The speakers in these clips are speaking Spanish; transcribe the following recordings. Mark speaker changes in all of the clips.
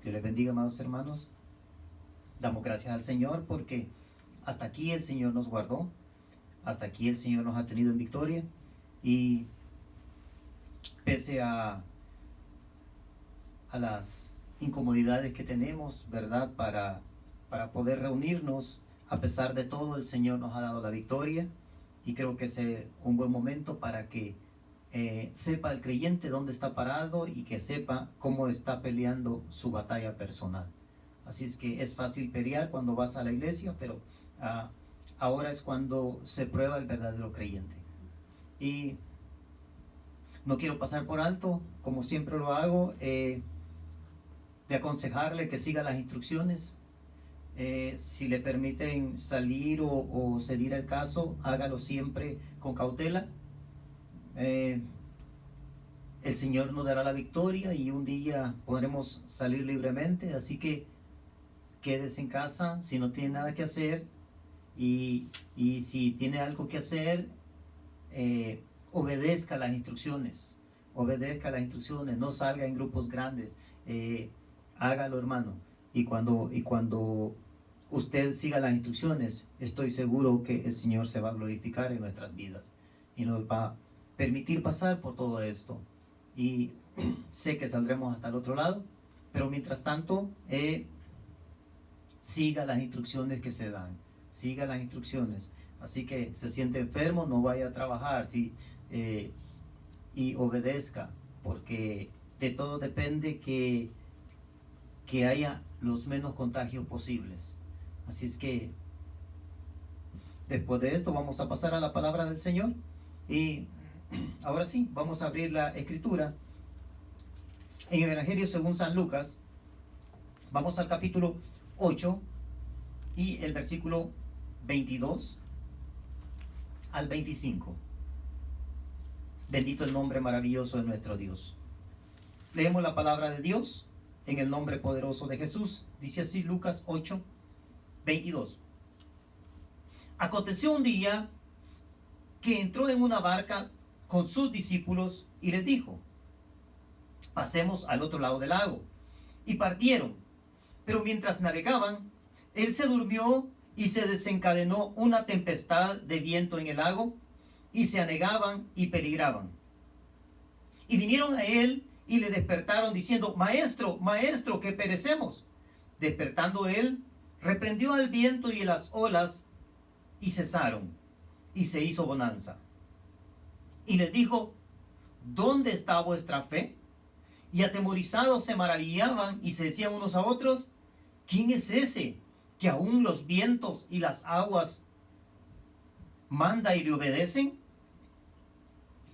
Speaker 1: Dios les bendiga, amados hermanos. Damos gracias al Señor porque hasta aquí el Señor nos guardó, hasta aquí el Señor nos ha tenido en victoria, y pese a las incomodidades que tenemos, ¿verdad? Para poder reunirnos, a pesar de todo, el Señor nos ha dado la victoria, y creo que es un buen momento para que sepa el creyente dónde está parado y que sepa cómo está peleando su batalla personal. Así es que es fácil pelear cuando vas a la iglesia, pero ahora es cuando se prueba el verdadero creyente. Y no quiero pasar por alto, como siempre lo hago, de aconsejarle que siga las instrucciones. Si le permiten salir o ceder el caso, hágalo siempre con cautela. El Señor nos dará la victoria y un día podremos salir libremente, así que quédese en casa si no tiene nada que hacer, y si tiene algo que hacer, obedezca las instrucciones, no salga en grupos grandes, hágalo, hermano, y cuando usted siga las instrucciones, estoy seguro que el Señor se va a glorificar en nuestras vidas y nos va a permitir pasar por todo esto, y sé que saldremos hasta el otro lado, pero mientras tanto, siga las instrucciones que se dan, siga las instrucciones. Así que se siente enfermo, no vaya a trabajar, y obedezca, porque de todo depende que haya los menos contagios posibles. Así es que después de esto vamos a pasar a la palabra del Señor, y ahora sí, vamos a abrir la escritura en el Evangelio según San Lucas. Vamos al capítulo 8 y el versículo 22 al 25. Bendito el nombre maravilloso de nuestro Dios. Leemos la palabra de Dios en el nombre poderoso de Jesús. Dice así Lucas 8, 22. Aconteció un día que entró en una barca con sus discípulos y les dijo: pasemos al otro lado del lago. Y partieron. Pero mientras navegaban, él se durmió y se desencadenó una tempestad de viento en el lago, y se anegaban y peligraban. Y vinieron a él y le despertaron diciendo: Maestro, maestro, que perecemos. Despertando él, reprendió al viento y a las olas, y cesaron, y se hizo bonanza. Y les dijo: ¿dónde está vuestra fe? Y atemorizados se maravillaban y se decían unos a otros: ¿quién es ese que aún los vientos y las aguas manda y le obedecen?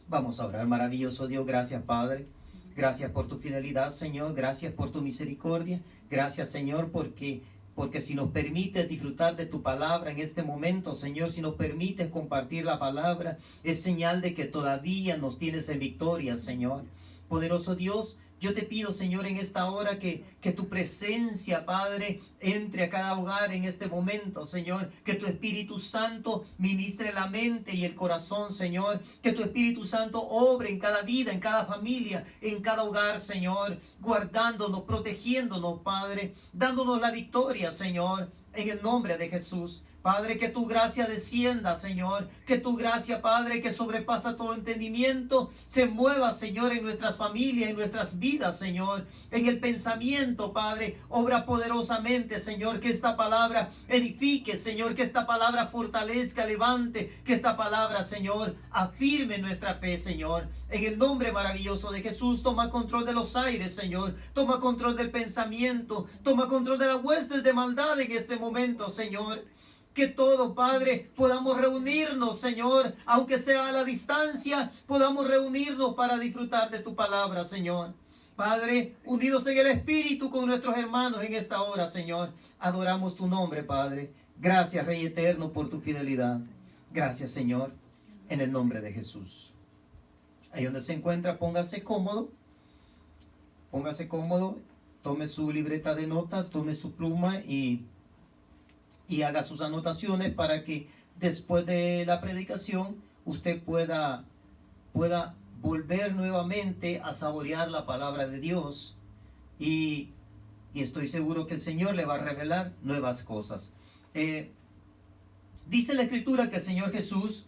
Speaker 1: Vamos a orar. Maravilloso Dios, gracias, Padre. Gracias por tu fidelidad, Señor. Gracias por tu misericordia. Gracias, Señor, porque si nos permites disfrutar de tu palabra en este momento, Señor, si nos permites compartir la palabra, es señal de que todavía nos tienes en victoria, Señor. Poderoso Dios, yo te pido, Señor, en esta hora que tu presencia, Padre, entre a cada hogar en este momento, Señor. Que tu Espíritu Santo ministre la mente y el corazón, Señor. Que tu Espíritu Santo obre en cada vida, en cada familia, en cada hogar, Señor. Guardándonos, protegiéndonos, Padre. Dándonos la victoria, Señor, en el nombre de Jesús. Padre, que tu gracia descienda, Señor. Que tu gracia, Padre, que sobrepasa todo entendimiento, se mueva, Señor, en nuestras familias, en nuestras vidas, Señor. En el pensamiento, Padre, obra poderosamente, Señor. Que esta palabra edifique, Señor. Que esta palabra fortalezca, levante. Que esta palabra, Señor, afirme nuestra fe, Señor. En el nombre maravilloso de Jesús, toma control de los aires, Señor. Toma control del pensamiento. Toma control de las huestes de maldad en este momento, Señor. Que todo, Padre, podamos reunirnos, Señor, aunque sea a la distancia, podamos reunirnos para disfrutar de tu palabra, Señor. Padre, unidos en el Espíritu con nuestros hermanos en esta hora, Señor, adoramos tu nombre, Padre. Gracias, Rey eterno, por tu fidelidad. Gracias, Señor, en el nombre de Jesús. Ahí donde se encuentra, póngase cómodo, tome su libreta de notas, tome su pluma y haga sus anotaciones para que después de la predicación usted pueda volver nuevamente a saborear la palabra de Dios y y estoy seguro que el Señor le va a revelar nuevas cosas. Dice la Escritura que el Señor Jesús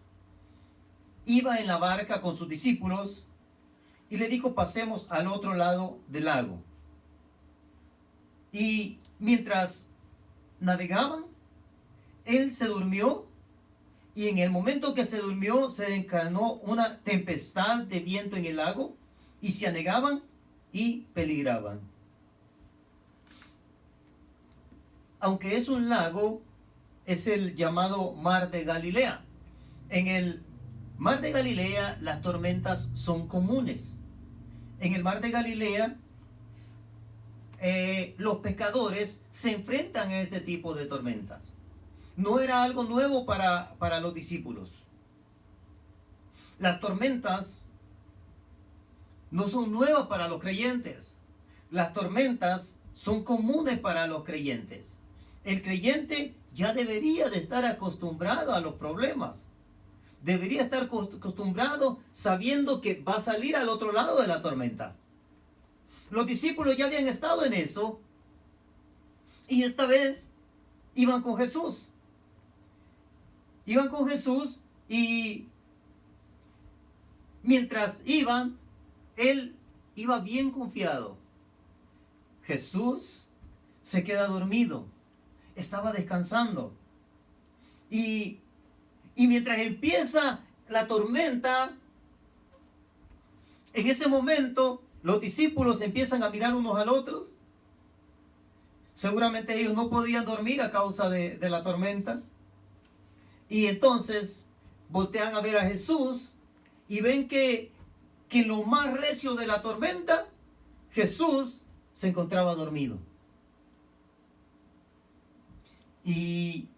Speaker 1: iba en la barca con sus discípulos y le dijo: pasemos al otro lado del lago. Y mientras navegaban, él se durmió, y en el momento que se durmió se desencadenó una tempestad de viento en el lago, y se anegaban y peligraban. Aunque es un lago, es el llamado Mar de Galilea. En el Mar de Galilea las tormentas son comunes. En el Mar de Galilea los pescadores se enfrentan a este tipo de tormentas. No era algo nuevo para los discípulos. Las tormentas no son nuevas para los creyentes. Las tormentas son comunes para los creyentes. El creyente ya debería de estar acostumbrado a los problemas. Debería estar acostumbrado sabiendo que va a salir al otro lado de la tormenta. Los discípulos ya habían estado en eso, y esta vez iban con Jesús. Iban con Jesús, y mientras iban, él iba bien confiado. Jesús se queda dormido, estaba descansando. Y mientras empieza la tormenta, en ese momento los discípulos empiezan a mirar unos al otro. Seguramente ellos no podían dormir a causa de la tormenta. Y entonces voltean a ver a Jesús y ven que en lo más recio de la tormenta, Jesús se encontraba dormido. Y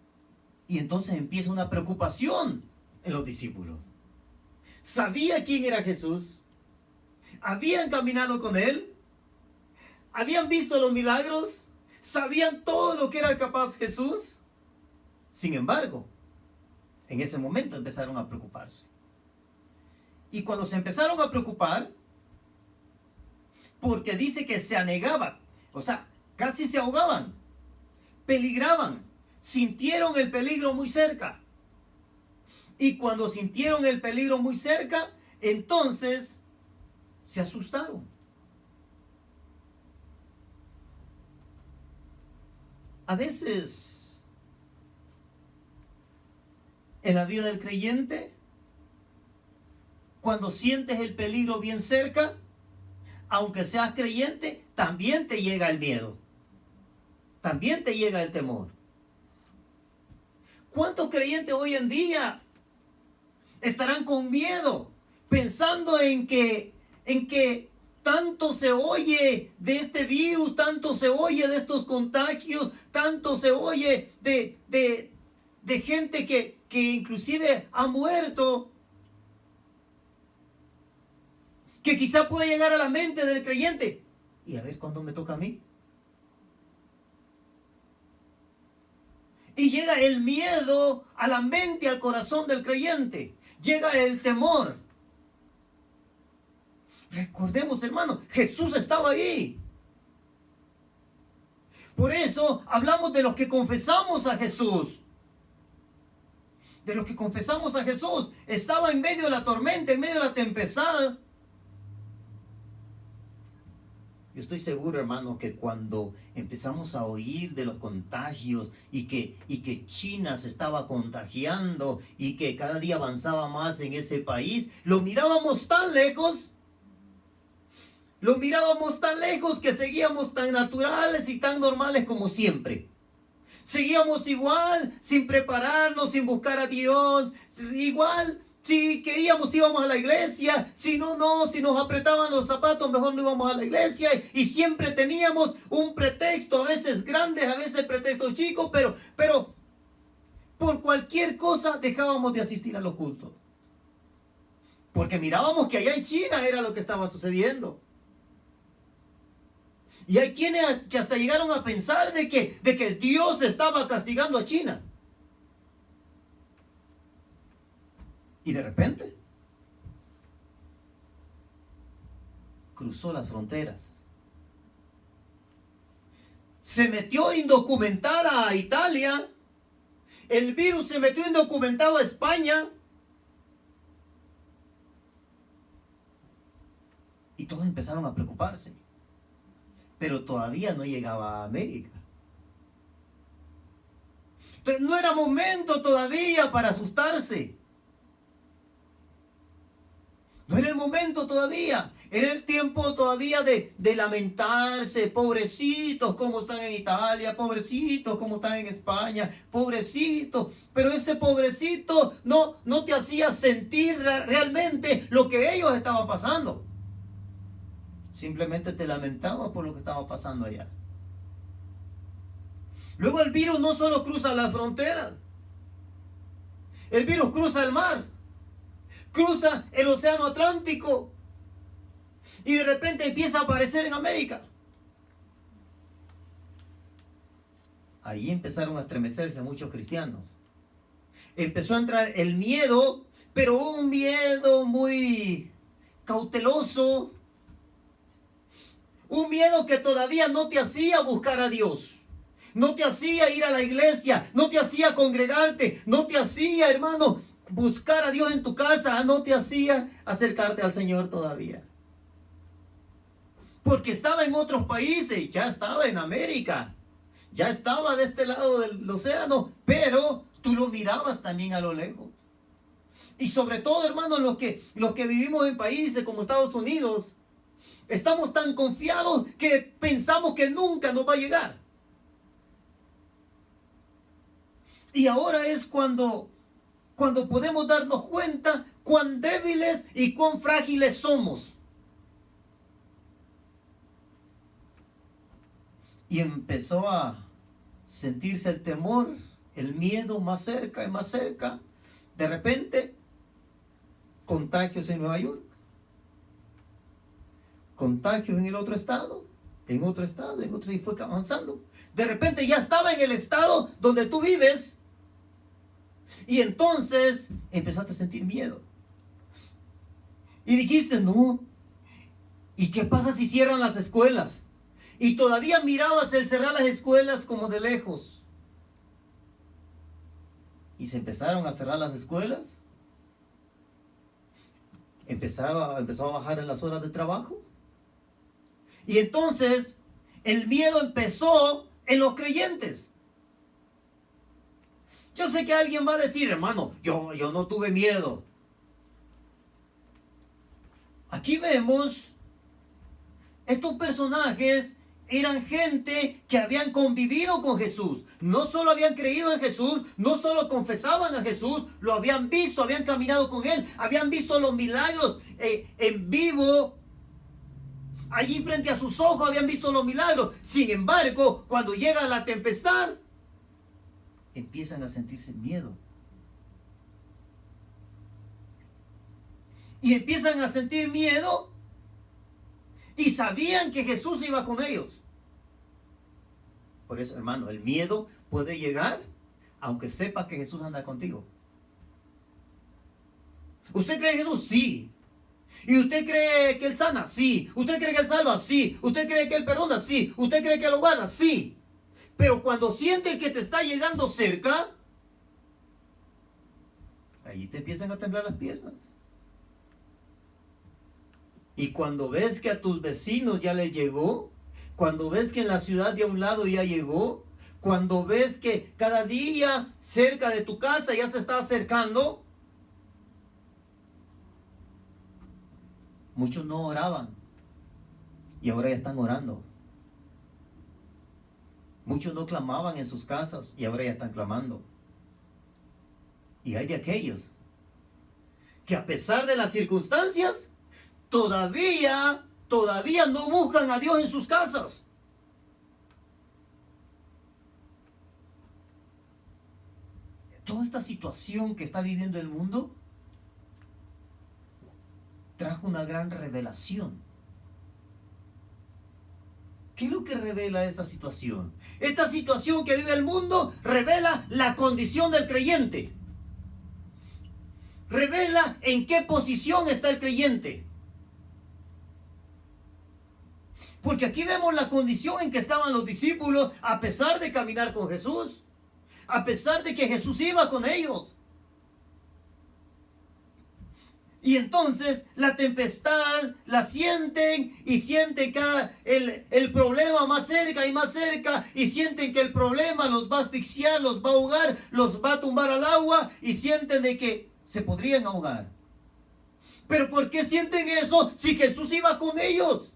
Speaker 1: entonces empieza una preocupación en los discípulos. ¿Sabía quién era Jesús? ¿Habían caminado con él? ¿Habían visto los milagros? ¿Sabían todo lo que era capaz Jesús? Sin embargo, en ese momento empezaron a preocuparse. Y cuando se empezaron a preocupar, porque dice que se anegaban, o sea, casi se ahogaban, peligraban, sintieron el peligro muy cerca. Y cuando sintieron el peligro muy cerca, entonces se asustaron. A veces, en la vida del creyente, cuando sientes el peligro bien cerca, aunque seas creyente, también te llega el miedo. También te llega el temor. ¿Cuántos creyentes hoy en día estarán con miedo, pensando en que tanto se oye de este virus, tanto se oye de estos contagios, tanto se oye de gente que inclusive ha muerto, que quizá puede llegar a la mente del creyente? Y a ver cuándo me toca a mí. Y llega el miedo a la mente, al corazón del creyente. Llega el temor. Recordemos, hermanos, Jesús estaba ahí. Por eso hablamos de los que confesamos a Jesús. De los que confesamos a Jesús. Estaba en medio de la tormenta, en medio de la tempestad. Yo estoy seguro, hermano, que cuando empezamos a oír de los contagios y que China se estaba contagiando y que cada día avanzaba más en ese país, lo mirábamos tan lejos. Lo mirábamos tan lejos que seguíamos tan naturales y tan normales como siempre. Seguíamos igual, sin prepararnos, sin buscar a Dios, igual. Si queríamos íbamos a la iglesia, si no, si nos apretaban los zapatos, mejor no íbamos a la iglesia. Y siempre teníamos un pretexto, a veces grandes, a veces pretextos chicos, pero por cualquier cosa dejábamos de asistir a los cultos. Porque mirábamos que allá en China era lo que estaba sucediendo. Y hay quienes que hasta llegaron a pensar de que Dios estaba castigando a China. Y de repente cruzó las fronteras. se metió indocumentada a Italia. El virus se metió indocumentado a España. Y todos empezaron a preocuparse. Pero todavía no llegaba a América. Entonces no era momento todavía para asustarse. No era el momento todavía. Era el tiempo todavía de lamentarse. Pobrecitos, cómo están en Italia. Pobrecitos, cómo están en España. Pobrecitos. Pero ese pobrecito no te hacía sentir realmente lo que ellos estaban pasando. Simplemente te lamentabas por lo que estaba pasando allá. Luego el virus no solo cruza las fronteras. El virus cruza el mar. Cruza el océano Atlántico. Y de repente empieza a aparecer en América. Ahí empezaron a estremecerse muchos cristianos. Empezó a entrar el miedo, pero un miedo muy cauteloso. Un miedo que todavía no te hacía buscar a Dios. No te hacía ir a la iglesia. No te hacía congregarte. No te hacía, hermano, buscar a Dios en tu casa. No te hacía acercarte al Señor todavía. Porque estaba en otros países. Ya estaba en América. Ya estaba de este lado del océano. Pero tú lo mirabas también a lo lejos. Y sobre todo, hermano, los que vivimos en países como Estados Unidos, estamos tan confiados que pensamos que nunca nos va a llegar. Y ahora es cuando podemos darnos cuenta cuán débiles y cuán frágiles somos. Y empezó a sentirse el temor, el miedo más cerca y más cerca. De repente, contagios en Nueva York. Contagios en el otro estado, en otro estado, en otro, y fue avanzando. De repente ya estaba en el estado donde tú vives. Y entonces empezaste a sentir miedo. Y dijiste, no. ¿Y qué pasa si cierran las escuelas? Y todavía mirabas el cerrar las escuelas como de lejos. Y se empezaron a cerrar las escuelas. Empezó a bajar en las horas de trabajo. Y entonces el miedo empezó en los creyentes. Yo sé que alguien va a decir, hermano, yo no tuve miedo. Aquí vemos, estos personajes eran gente que habían convivido con Jesús. No solo habían creído en Jesús, no solo confesaban a Jesús, lo habían visto, habían caminado con Él, habían visto los milagros en vivo. Allí frente a sus ojos habían visto los milagros. Sin embargo, cuando llega la tempestad, empiezan a sentirse miedo. Y empiezan a sentir miedo y sabían que Jesús iba con ellos. Por eso, hermano, el miedo puede llegar aunque sepa que Jesús anda contigo. ¿Usted cree en Jesús? Sí. ¿Y usted cree que Él sana? Sí. ¿Usted cree que Él salva? Sí. ¿Usted cree que Él perdona? Sí. ¿Usted cree que lo guarda? Sí. Pero cuando siente que te está llegando cerca, ahí te empiezan a temblar las piernas. Y cuando ves que a tus vecinos ya les llegó, cuando ves que en la ciudad de a un lado ya llegó, cuando ves que cada día cerca de tu casa ya se está acercando, muchos no oraban y ahora ya están orando. Muchos no clamaban en sus casas y ahora ya están clamando. Y hay de aquellos que a pesar de las circunstancias, todavía no buscan a Dios en sus casas. Toda esta situación que está viviendo el mundo trajo una gran revelación. ¿Qué es lo que revela esta situación? Esta situación que vive el mundo revela la condición del creyente. Revela en qué posición está el creyente. Porque aquí vemos la condición en que estaban los discípulos a pesar de caminar con Jesús, a pesar de que Jesús iba con ellos. Y entonces la tempestad la sienten y sienten el problema más cerca y más cerca, y sienten que el problema los va a asfixiar, los va a ahogar, los va a tumbar al agua, y sienten de que se podrían ahogar. Pero ¿por qué sienten eso si Jesús iba con ellos?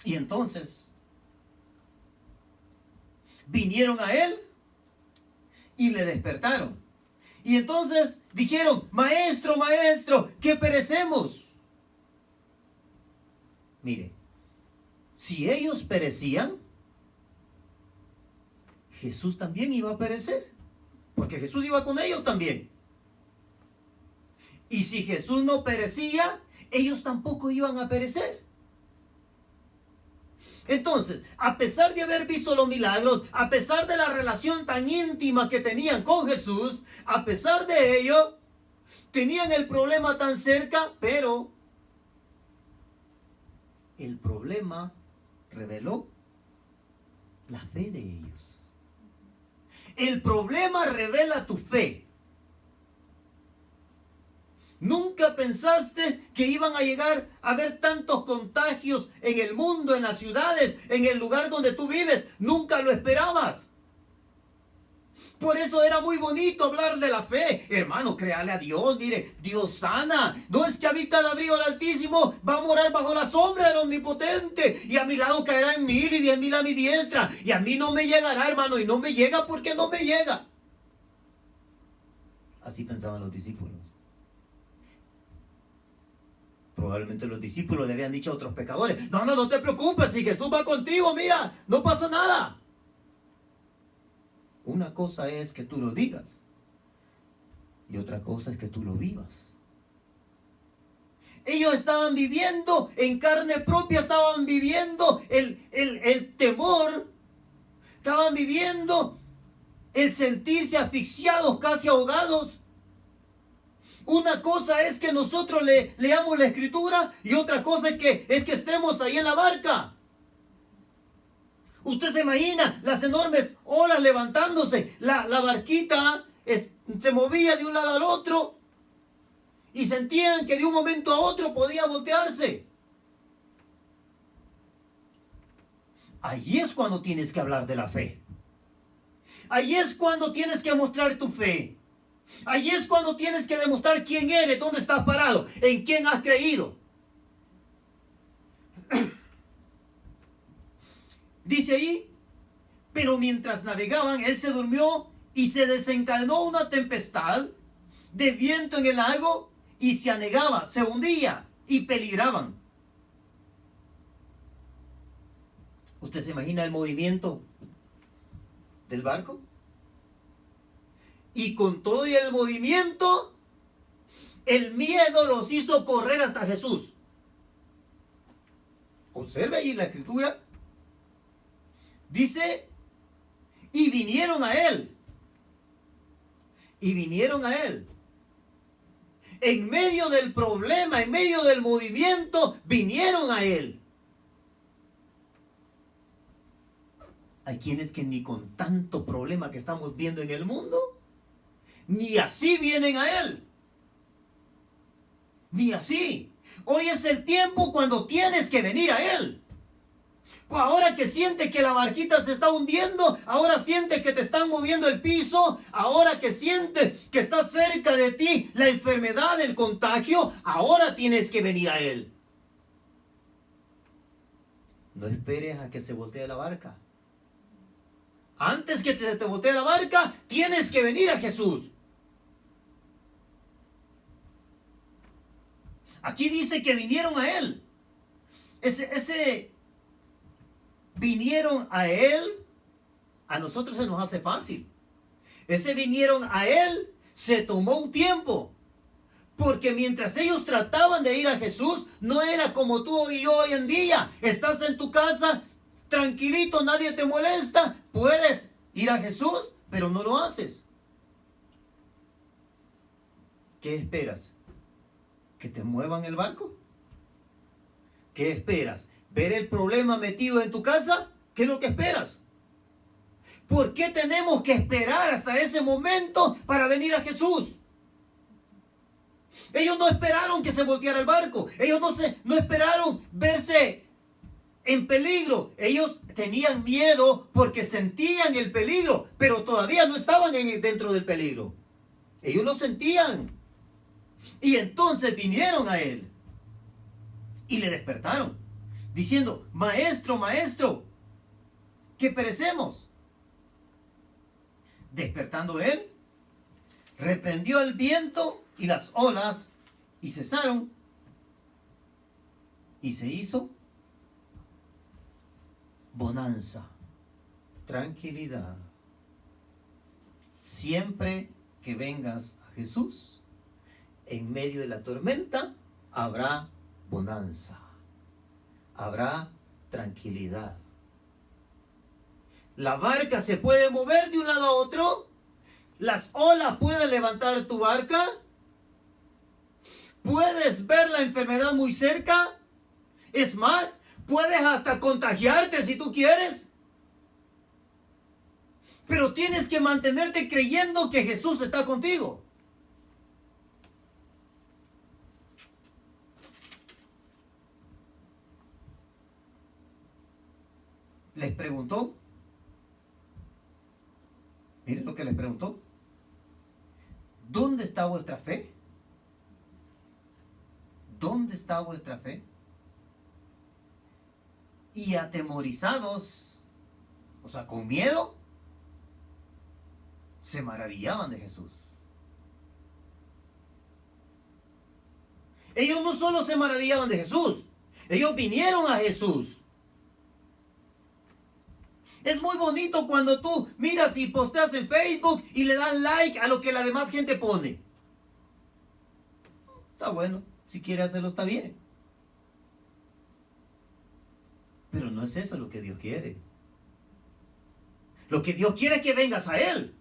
Speaker 1: Y entonces vinieron a él y le despertaron. Y entonces dijeron: maestro, maestro, que perecemos. Mire, si ellos perecían, Jesús también iba a perecer, porque Jesús iba con ellos también. Y si Jesús no perecía, ellos tampoco iban a perecer. Entonces, a pesar de haber visto los milagros, a pesar de la relación tan íntima que tenían con Jesús, a pesar de ello, tenían el problema tan cerca, pero el problema reveló la fe de ellos. El problema revela tu fe. ¿Nunca pensaste que iban a llegar a haber tantos contagios en el mundo, en las ciudades, en el lugar donde tú vives? Nunca lo esperabas. Por eso era muy bonito hablar de la fe. Hermano, créale a Dios, mire, Dios sana. No es que habita el abrigo del Altísimo, va a morar bajo la sombra del Omnipotente. Y a mi lado caerán 1000 y 10,000 a mi diestra. Y a mí no me llegará, hermano, y no me llega porque no me llega. Así pensaban los discípulos. Probablemente los discípulos le habían dicho a otros pecadores: no te preocupes, si Jesús va contigo, mira, no pasa nada. Una cosa es que tú lo digas y otra cosa es que tú lo vivas. Ellos estaban viviendo en carne propia, estaban viviendo el temor, estaban viviendo el sentirse asfixiados, casi ahogados. Una cosa es que nosotros leamos la Escritura y otra cosa es que estemos ahí en la barca. Usted se imagina las enormes olas levantándose, la barquita se movía de un lado al otro y sentían que de un momento a otro podía voltearse. Ahí es cuando tienes que hablar de la fe. Ahí es cuando tienes que mostrar tu fe. Ahí es cuando tienes que demostrar quién eres, dónde estás parado, en quién has creído. Dice ahí: pero mientras navegaban, él se durmió y se desencadenó una tempestad de viento en el lago y se anegaba, se hundía y peligraban. ¿Usted se imagina el movimiento del barco? Y con todo y el movimiento, el miedo los hizo correr hasta Jesús. Observe ahí la Escritura. Dice: y vinieron a él. Y vinieron a él. En medio del problema, en medio del movimiento, vinieron a él. Hay quienes que ni con tanto problema que estamos viendo en el mundo, ni así vienen a él. Ni así. Hoy es el tiempo cuando tienes que venir a él. Pues ahora que sientes que la barquita se está hundiendo, ahora sientes que te están moviendo el piso, ahora que sientes que está cerca de ti la enfermedad, el contagio, ahora tienes que venir a él. No esperes a que se voltee la barca. Antes que te voltee la barca, tienes que venir a Jesús. Aquí dice que vinieron a él. Ese vinieron a él, a nosotros se nos hace fácil. Ese vinieron a él se tomó un tiempo. Porque mientras ellos trataban de ir a Jesús, no era como tú y yo hoy en día. Estás en tu casa, tranquilito, nadie te molesta. Puedes ir a Jesús, pero no lo haces. ¿Qué esperas? ¿Que te muevan el barco? ¿Qué esperas? ¿Ver el problema metido en tu casa? ¿Qué es lo que esperas? ¿Por qué tenemos que esperar hasta ese momento para venir a Jesús? Ellos no esperaron que se volteara el barco. Ellos no esperaron verse en peligro. Ellos tenían miedo porque sentían el peligro, pero todavía no estaban dentro del peligro. Ellos lo sentían. Y entonces vinieron a él y le despertaron, diciendo: maestro, maestro, que perecemos. Despertando él, reprendió el viento y las olas, y cesaron, y se hizo bonanza, tranquilidad. Siempre que vengas a Jesús, en medio de la tormenta, habrá bonanza, habrá tranquilidad. La barca se puede mover de un lado a otro. Las olas pueden levantar tu barca. Puedes ver la enfermedad muy cerca. Es más, puedes hasta contagiarte si tú quieres. Pero tienes que mantenerte creyendo que Jesús está contigo. Les preguntó. Miren lo que les preguntó. ¿Dónde está vuestra fe? ¿Dónde está vuestra fe? Y atemorizados, o sea, con miedo, se maravillaban de Jesús. Ellos no solo se maravillaban de Jesús, ellos vinieron a Jesús. Es muy bonito cuando tú miras y posteas en Facebook y le dan like a lo que la demás gente pone. Está bueno, si quiere hacerlo está bien. Pero no es eso lo que Dios quiere. Lo que Dios quiere es que vengas a Él.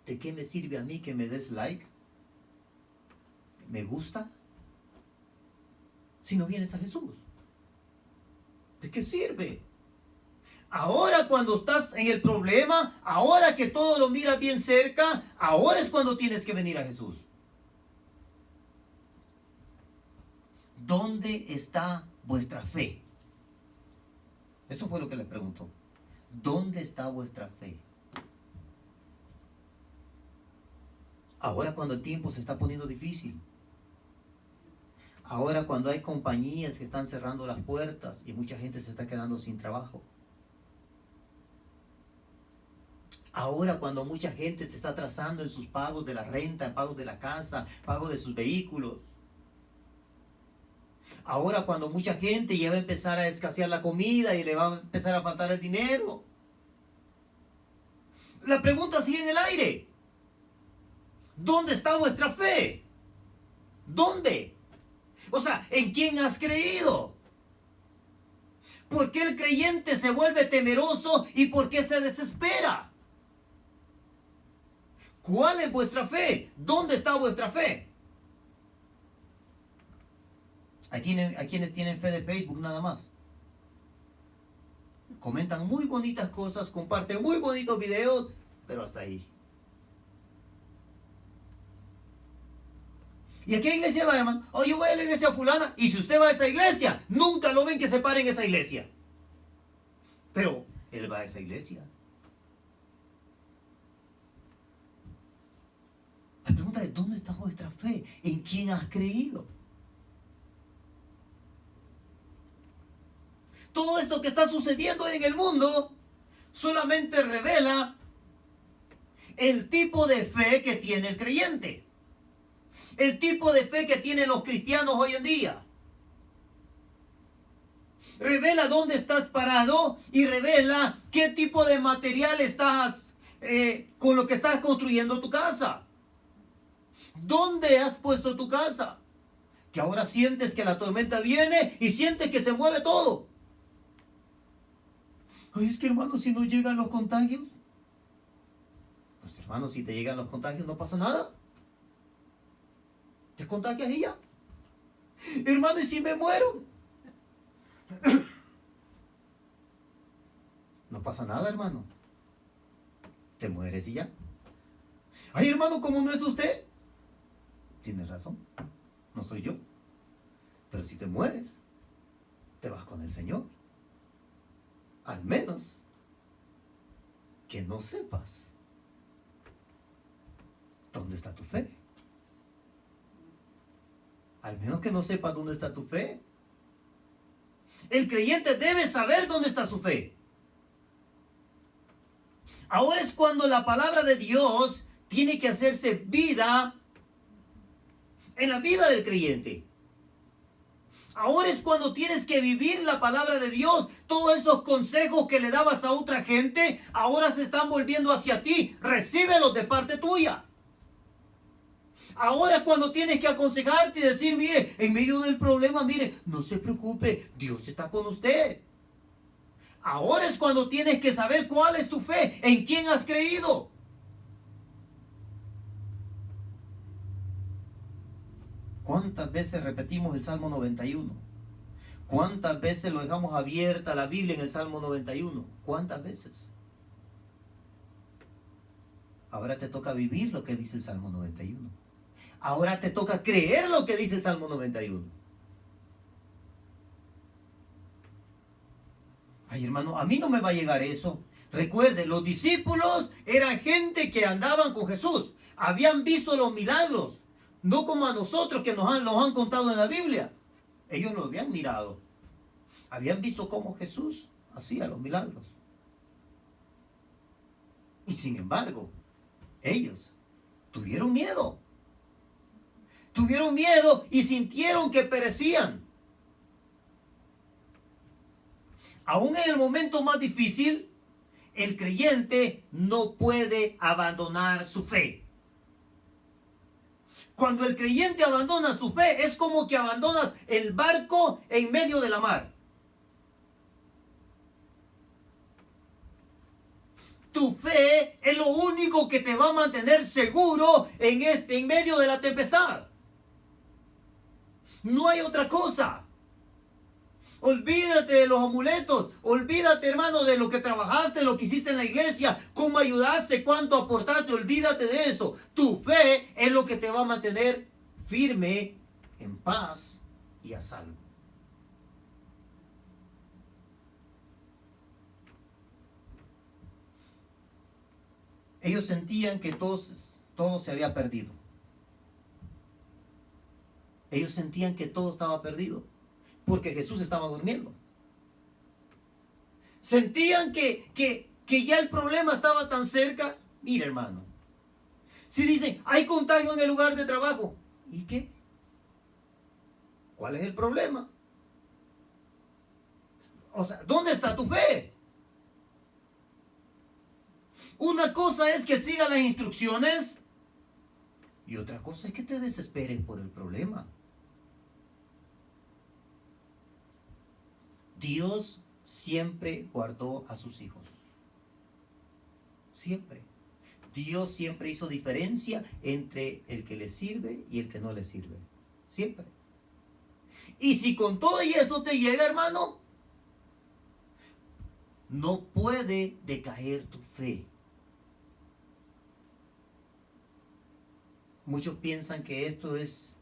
Speaker 1: ¿De qué me sirve a mí que me des like? ¿Me gusta? Si no vienes a Jesús. ¿De qué sirve? Ahora cuando estás en el problema, ahora que todo lo miras bien cerca, ahora es cuando tienes que venir a Jesús. ¿Dónde está vuestra fe? Eso fue lo que les preguntó. ¿Dónde está vuestra fe? Ahora cuando el tiempo se está poniendo difícil. Ahora cuando hay compañías que están cerrando las puertas y mucha gente se está quedando sin trabajo. Ahora cuando mucha gente se está atrasando en sus pagos de la renta, en pagos de la casa, pagos de sus vehículos. Ahora cuando mucha gente ya va a empezar a escasear la comida y le va a empezar a faltar el dinero. La pregunta sigue en el aire. ¿Dónde está vuestra fe? ¿Dónde? O sea, ¿en quién has creído? ¿Por qué el creyente se vuelve temeroso y por qué se desespera? ¿Cuál es vuestra fe? ¿Dónde está vuestra fe? Hay quienes tienen fe de Facebook nada más. Comentan muy bonitas cosas, comparten muy bonitos videos, pero hasta ahí. ¿Y a qué iglesia va, hermano? Oh, yo voy a la iglesia fulana. Y si usted va a esa iglesia, nunca lo ven que se pare en esa iglesia. Pero él va a esa iglesia. La pregunta es, ¿dónde está vuestra fe? ¿En quién has creído? Todo esto que está sucediendo en el mundo solamente revela el tipo de fe que tiene el creyente. El tipo de fe que tienen los cristianos hoy en día. Revela dónde estás parado y revela qué tipo de material estás con lo que estás construyendo tu casa. ¿Dónde has puesto tu casa? Que ahora sientes que la tormenta viene y sientes que se mueve todo. Ay, es que hermano, si no llegan los contagios. Pues hermano, si te llegan los contagios no pasa nada. Te contagias y ya. Hermano, ¿y si me muero? No pasa nada, hermano. Te mueres y ya. Ay, hermano, ¿cómo no es usted? Tienes razón. No soy yo. Pero si te mueres, te vas con el Señor. Al menos que no sepas dónde está tu fe. Al menos que no sepas dónde está tu fe. El creyente debe saber dónde está su fe. Ahora es cuando la palabra de Dios tiene que hacerse vida en la vida del creyente. Ahora es cuando tienes que vivir la palabra de Dios. Todos esos consejos que le dabas a otra gente, ahora se están volviendo hacia ti. Recíbelos de parte tuya. Ahora cuando tienes que aconsejarte y decir, mire, en medio del problema, mire, no se preocupe, Dios está con usted. Ahora es cuando tienes que saber cuál es tu fe, en quién has creído. ¿Cuántas veces repetimos el Salmo 91? ¿Cuántas veces lo dejamos abierta la Biblia en el Salmo 91? ¿Cuántas veces? Ahora te toca vivir lo que dice el Salmo 91. Ahora te toca creer lo que dice el Salmo 91. Ay, hermano, a mí no me va a llegar eso. Recuerde, los discípulos eran gente que andaban con Jesús. Habían visto los milagros. No como a nosotros que nos han contado en la Biblia. Ellos lo habían mirado. Habían visto cómo Jesús hacía los milagros. Y sin embargo, ellos tuvieron miedo. Tuvieron miedo y sintieron que perecían. Aún en el momento más difícil, el creyente no puede abandonar su fe. Cuando el creyente abandona su fe, es como que abandonas el barco en medio de la mar. Tu fe es lo único que te va a mantener seguro en medio de la tempestad. No hay otra cosa. Olvídate de los amuletos. Olvídate, hermano, de lo que trabajaste, lo que hiciste en la iglesia, cómo ayudaste, cuánto aportaste. Olvídate de eso. Tu fe es lo que te va a mantener firme, en paz y a salvo. Ellos sentían que todo se había perdido. Ellos sentían que todo estaba perdido. Porque Jesús estaba durmiendo. Sentían que ya el problema estaba tan cerca. Mira, hermano. Si dicen, hay contagio en el lugar de trabajo. ¿Y qué? ¿Cuál es el problema? O sea, ¿dónde está tu fe? Una cosa es que sigas las instrucciones. Y otra cosa es que te desesperes por el problema. Dios siempre guardó a sus hijos. Siempre. Dios siempre hizo diferencia entre el que le sirve y el que no le sirve. Siempre. Y si con todo y eso te llega, hermano, no puede decaer tu fe. Muchos piensan que esto es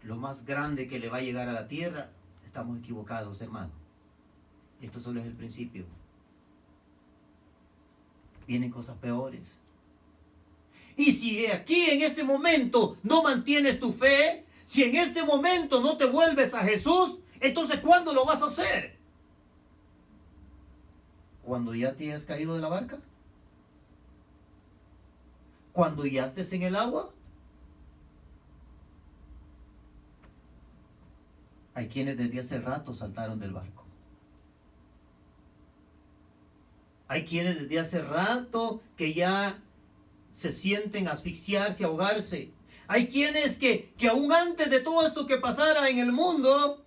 Speaker 1: lo más grande que le va a llegar a la tierra. Estamos equivocados, hermano. Esto solo es el principio. Vienen cosas peores. Y si aquí en este momento no mantienes tu fe, si en este momento no te vuelves a Jesús, entonces ¿cuándo lo vas a hacer? ¿Cuando ya te has caído de la barca? ¿Cuando ya estés en el agua? Hay quienes desde hace rato saltaron del barco. Hay quienes desde hace rato que ya se sienten asfixiarse, ahogarse. Hay quienes que aún antes de todo esto que pasara en el mundo,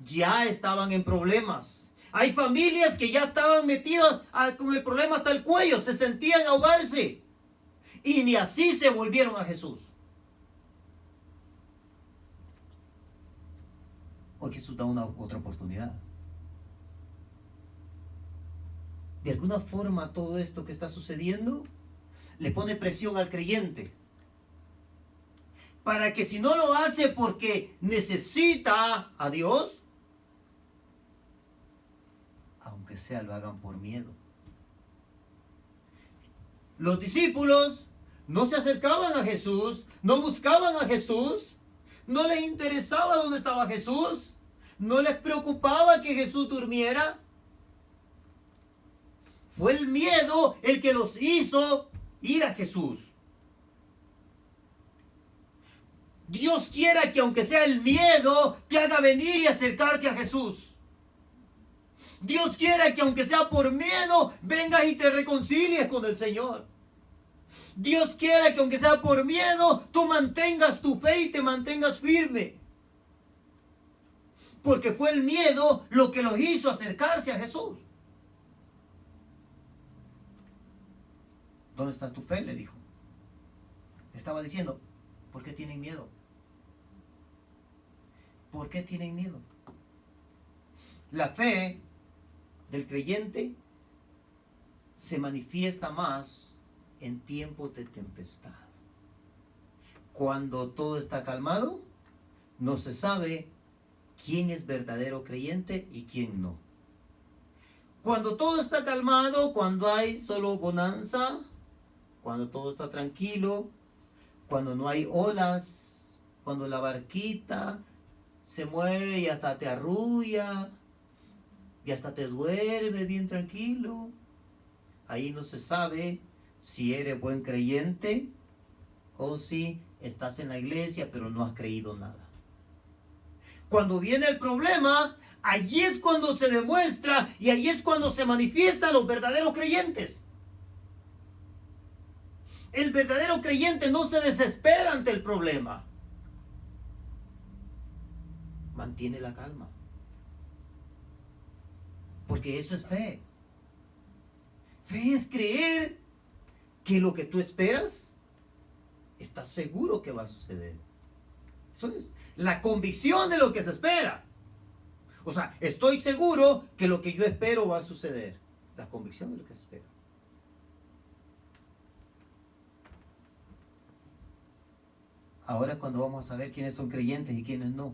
Speaker 1: ya estaban en problemas. Hay familias que ya estaban metidas con el problema hasta el cuello, se sentían ahogarse. Y ni así se volvieron a Jesús. Hoy Jesús da una otra oportunidad. De alguna forma todo esto que está sucediendo le pone presión al creyente para que si no lo hace porque necesita a Dios, aunque sea lo hagan por miedo. Los discípulos no se acercaban a Jesús, no buscaban a Jesús, no les interesaba dónde estaba Jesús, no les preocupaba que Jesús durmiera. Fue el miedo el que los hizo ir a Jesús. Dios quiera que aunque sea el miedo, te haga venir y acercarte a Jesús. Dios quiera que aunque sea por miedo, vengas y te reconcilies con el Señor. Dios quiera que aunque sea por miedo, tú mantengas tu fe y te mantengas firme. Porque fue el miedo lo que los hizo acercarse a Jesús. ¿Dónde está tu fe?, le dijo. Estaba diciendo, ¿por qué tienen miedo? ¿Por qué tienen miedo? La fe del creyente se manifiesta más en tiempos de tempestad. Cuando todo está calmado, no se sabe quién es verdadero creyente y quién no. Cuando todo está calmado, cuando hay solo bonanza, cuando todo está tranquilo, cuando no hay olas, cuando la barquita se mueve y hasta te arrulla y hasta te duerme bien tranquilo, ahí no se sabe si eres buen creyente o si estás en la iglesia pero no has creído nada. Cuando viene el problema, allí es cuando se demuestra y allí es cuando se manifiestan los verdaderos creyentes. El verdadero creyente no se desespera ante el problema. Mantiene la calma. Porque eso es fe. Fe es creer que lo que tú esperas, estás seguro que va a suceder. Eso es la convicción de lo que se espera. O sea, estoy seguro que lo que yo espero va a suceder. La convicción de lo que se espera. Ahora cuando vamos a saber quiénes son creyentes y quiénes no.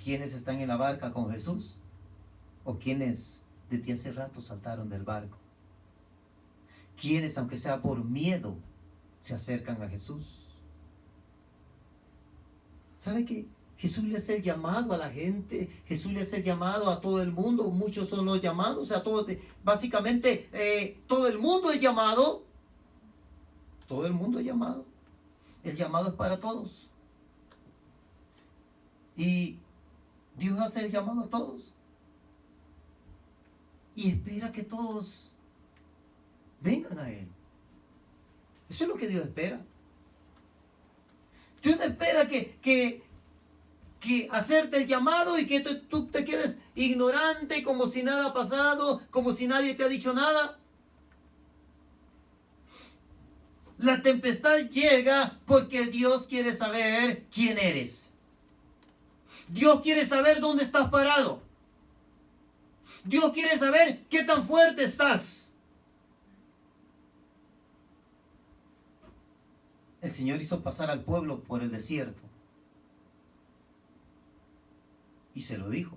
Speaker 1: ¿Quiénes están en la barca con Jesús? ¿O quiénes desde hace rato saltaron del barco? ¿Quiénes, aunque sea por miedo, se acercan a Jesús? ¿Sabe qué? Jesús le hace el llamado a la gente, Jesús le hace el llamado a todo el mundo, muchos son los llamados, a todos, básicamente todo el mundo es llamado, todo el mundo es llamado, el llamado es para todos. Y Dios hace el llamado a todos y espera que todos vengan a Él. Eso es lo que Dios espera. Dios no espera que hacerte el llamado y que tú te quedes ignorante, como si nada ha pasado, como si nadie te ha dicho nada. La tempestad llega porque Dios quiere saber quién eres. Dios quiere saber dónde estás parado. Dios quiere saber qué tan fuerte estás. El Señor hizo pasar al pueblo por el desierto. Y se lo dijo,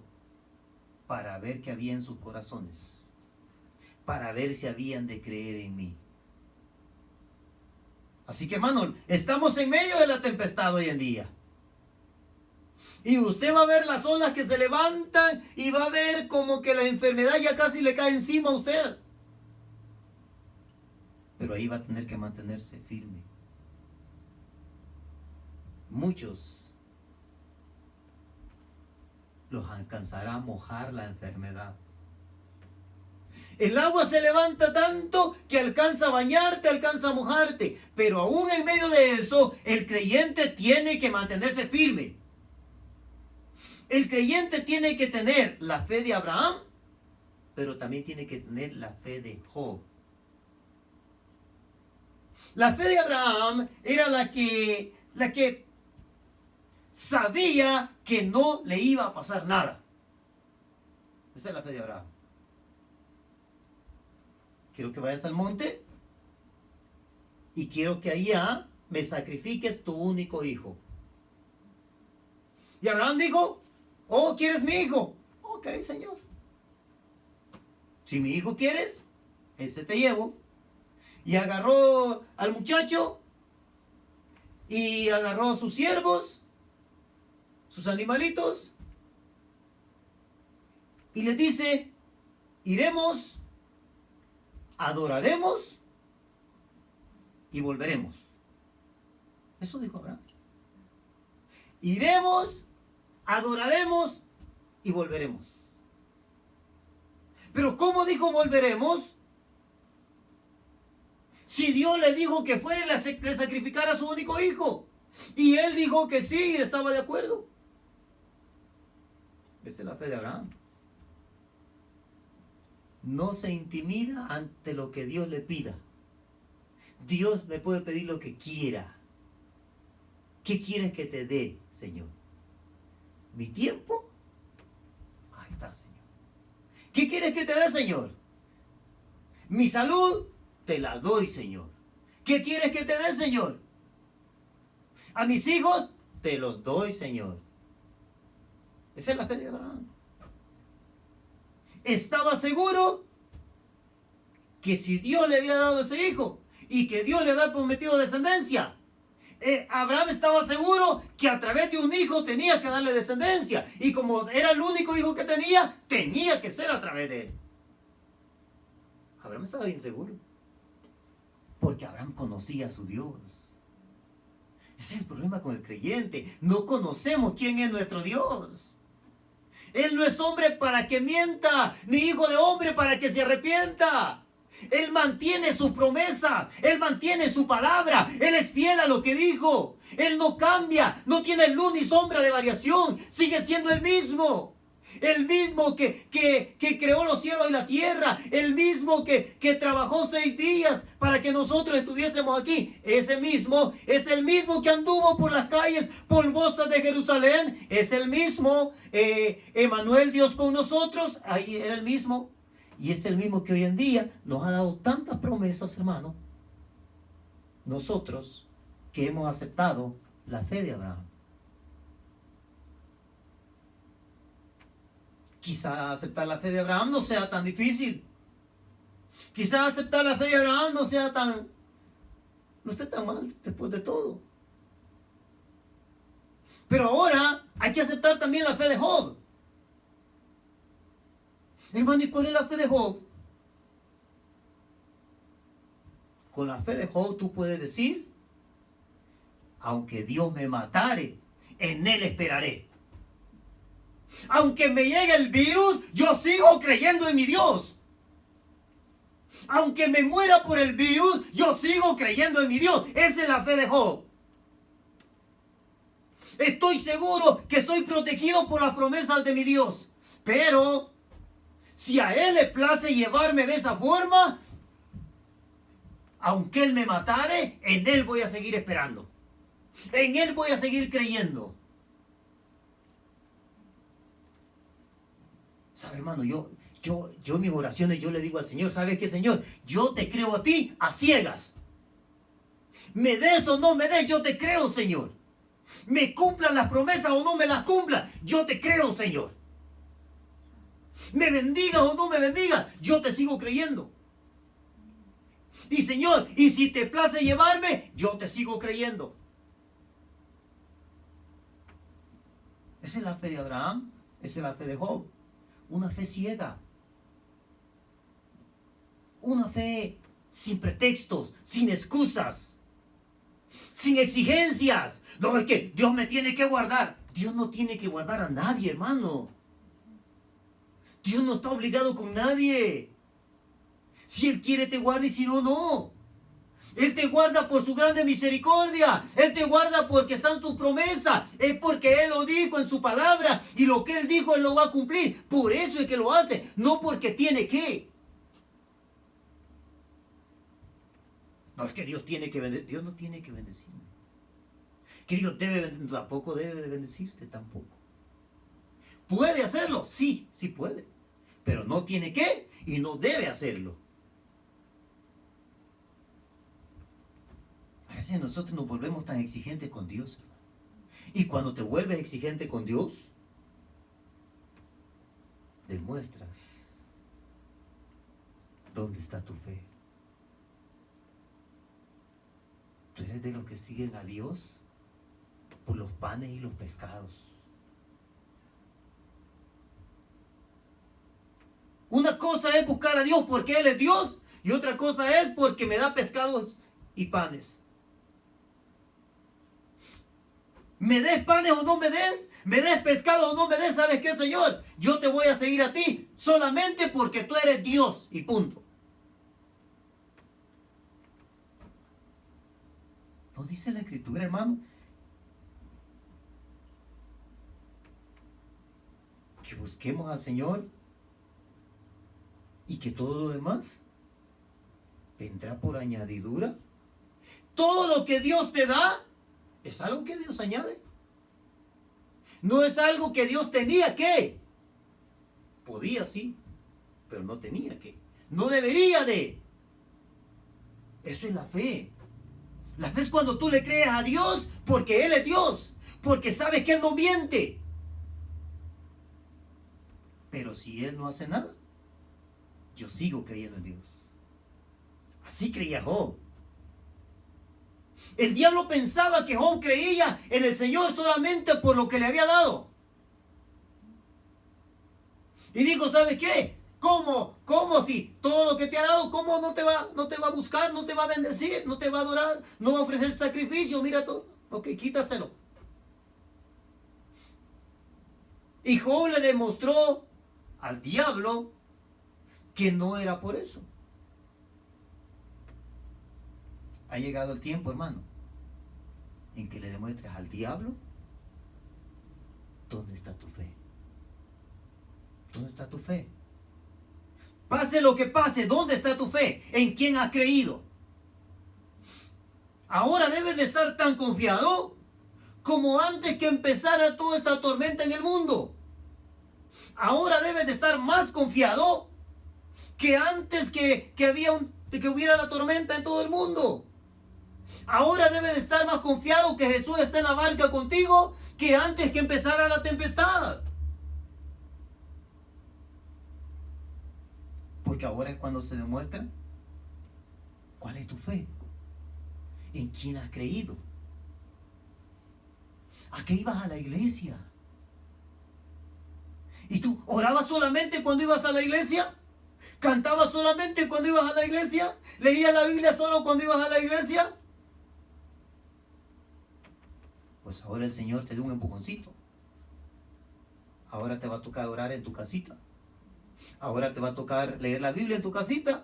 Speaker 1: para ver qué había en sus corazones, para ver si habían de creer en mí. Así que, hermano, estamos en medio de la tempestad hoy en día. Y usted va a ver las olas que se levantan y va a ver como que la enfermedad ya casi le cae encima a usted. Pero ahí va a tener que mantenerse firme. Muchos los alcanzará a mojar la enfermedad. El agua se levanta tanto que alcanza a bañarte, alcanza a mojarte. Pero aún en medio de eso, el creyente tiene que mantenerse firme. El creyente tiene que tener la fe de Abraham, pero también tiene que tener la fe de Job. La fe de Abraham era la que sabía que no le iba a pasar nada. Esa es la fe de Abraham. Quiero que vayas al monte y quiero que allá me sacrifiques tu único hijo. Y Abraham dijo, oh, ¿quieres mi hijo? Ok, Señor. Si mi hijo quieres, ese te llevo. Y agarró al muchacho y agarró a sus siervos, sus animalitos, y les dice, iremos, adoraremos y volveremos. Eso dijo Abraham. Iremos, adoraremos y volveremos. Pero ¿cómo dijo volveremos? Si Dios le dijo que fuera y le sacrificara a su único hijo. Y él dijo que sí, estaba de acuerdo. Esa es la fe de Abraham. No se intimida ante lo que Dios le pida. Dios me puede pedir lo que quiera. ¿Qué quieres que te dé, Señor? ¿Mi tiempo? Ahí está, Señor. ¿Qué quieres que te dé, Señor? ¿Mi salud? Te la doy, Señor. ¿Qué quieres que te dé, Señor? ¿A mis hijos? Te los doy, Señor. Esa es la fe de Abraham. Estaba seguro que si Dios le había dado ese hijo y que Dios le había prometido descendencia, Abraham estaba seguro que a través de un hijo tenía que darle descendencia. Y como era el único hijo que tenía que ser a través de él. Abraham estaba bien seguro. Porque Abraham conocía a su Dios. Ese es el problema con el creyente. No conocemos quién es nuestro Dios. Él no es hombre para que mienta, ni hijo de hombre para que se arrepienta. Él mantiene su promesa, Él mantiene su palabra, Él es fiel a lo que dijo. Él no cambia, no tiene luz ni sombra de variación, sigue siendo el mismo. El mismo que creó los cielos y la tierra, el mismo que trabajó 6 días para que nosotros estuviésemos aquí. Ese mismo es el mismo que anduvo por las calles polvosas de Jerusalén. Es el mismo, Emmanuel, Dios con nosotros, ahí era el mismo. Y es el mismo que hoy en día nos ha dado tantas promesas, hermano. Nosotros que hemos aceptado la fe de Abraham. Quizá aceptar la fe de Abraham no sea tan difícil. Quizá aceptar la fe de Abraham no esté tan mal después de todo. Pero ahora hay que aceptar también la fe de Job. Hermano, ¿y cuál es la fe de Job? Con la fe de Job tú puedes decir, aunque Dios me matare, en Él esperaré. Aunque me llegue el virus, yo sigo creyendo en mi Dios. Aunque me muera por el virus, yo sigo creyendo en mi Dios. Esa es la fe de Job. Estoy seguro que estoy protegido por las promesas de mi Dios. Pero si a Él le place llevarme de esa forma, aunque Él me matare, en Él voy a seguir esperando. En Él voy a seguir creyendo. ¿Sabe, hermano? Yo en mis oraciones yo le digo al Señor, ¿sabes qué, Señor? Yo te creo a ti a ciegas. Me des o no me des, yo te creo, Señor. Me cumplan las promesas o no me las cumplan, yo te creo, Señor. Me bendigas o no me bendigas, yo te sigo creyendo. Y Señor, y si te place llevarme, yo te sigo creyendo. Esa es la fe de Abraham, esa es la fe de Job. Una fe ciega. Una fe sin pretextos, sin excusas, sin exigencias. No, es que Dios me tiene que guardar. Dios no tiene que guardar a nadie, hermano. Dios no está obligado con nadie. Si Él quiere te guarda y si no, no. Él te guarda por su grande misericordia. Él te guarda porque está en su promesa. Es porque Él lo dijo en su palabra. Y lo que Él dijo, Él lo va a cumplir. Por eso es que lo hace. No porque tiene que. No es que Dios tiene que bendecir. Dios no tiene que bendecirme. Que Dios tampoco debe de bendecirte, tampoco. ¿Puede hacerlo? Sí, sí puede. Pero no tiene que y no debe hacerlo. A veces nosotros nos volvemos tan exigentes con Dios, hermano. Y cuando te vuelves exigente con Dios, demuestras dónde está tu fe. ¿Tú eres de los que siguen a Dios por los panes y los pescados? Una cosa es buscar a Dios porque Él es Dios y otra cosa es porque me da pescados y panes. Me des panes o no me des pescado o no me des, ¿sabes qué, Señor? Yo te voy a seguir a ti solamente porque tú eres Dios y punto. ¿No dice la Escritura, hermano? Que busquemos al Señor y que todo lo demás vendrá por añadidura. Todo lo que Dios te da es algo que Dios añade. No es algo que Dios tenía que. Podía, sí, pero no tenía que. No debería de. Eso es la fe. La fe es cuando tú le crees a Dios porque Él es Dios. Porque sabes que Él no miente. Pero si Él no hace nada, yo sigo creyendo en Dios. Así creía Job. El diablo pensaba que Job creía en el Señor solamente por lo que le había dado. Y digo, ¿sabe qué? ¿Cómo si todo lo que te ha dado, cómo no te va a buscar, no te va a bendecir, no te va a adorar, no va a ofrecer sacrificio? Mira todo. Ok, quítaselo. Y Job le demostró al diablo que no era por eso. Ha llegado el tiempo, hermano, en que le demuestres al diablo dónde está tu fe. ¿Dónde está tu fe? Pase lo que pase, ¿dónde está tu fe? ¿En quién has creído? Ahora debes de estar tan confiado como antes que empezara toda esta tormenta en el mundo. Ahora debes de estar más confiado que antes que hubiera la tormenta en todo el mundo. Ahora debes de estar más confiado que Jesús está en la barca contigo que antes que empezara la tempestad. Porque ahora es cuando se demuestra cuál es tu fe, en quién has creído. ¿A qué ibas a la iglesia? ¿Y tú orabas solamente cuando ibas a la iglesia? ¿Cantabas solamente cuando ibas a la iglesia? ¿Leías la Biblia solo cuando ibas a la iglesia? Pues ahora el Señor te dio un empujoncito. Ahora te va a tocar orar en tu casita. Ahora te va a tocar leer la Biblia en tu casita.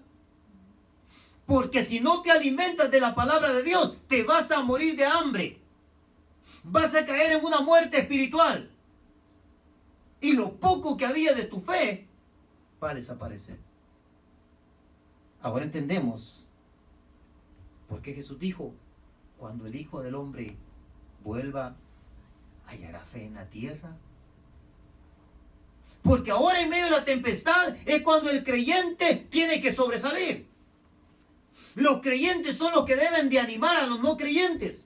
Speaker 1: Porque si no te alimentas de la palabra de Dios, te vas a morir de hambre. Vas a caer en una muerte espiritual. Y lo poco que había de tu fe va a desaparecer. Ahora entendemos por qué Jesús dijo, cuando el Hijo del Hombre vuelva, ¿hallará fe en la tierra? Porque ahora en medio de la tempestad es cuando el creyente tiene que sobresalir. Los creyentes son los que deben de animar a los no creyentes.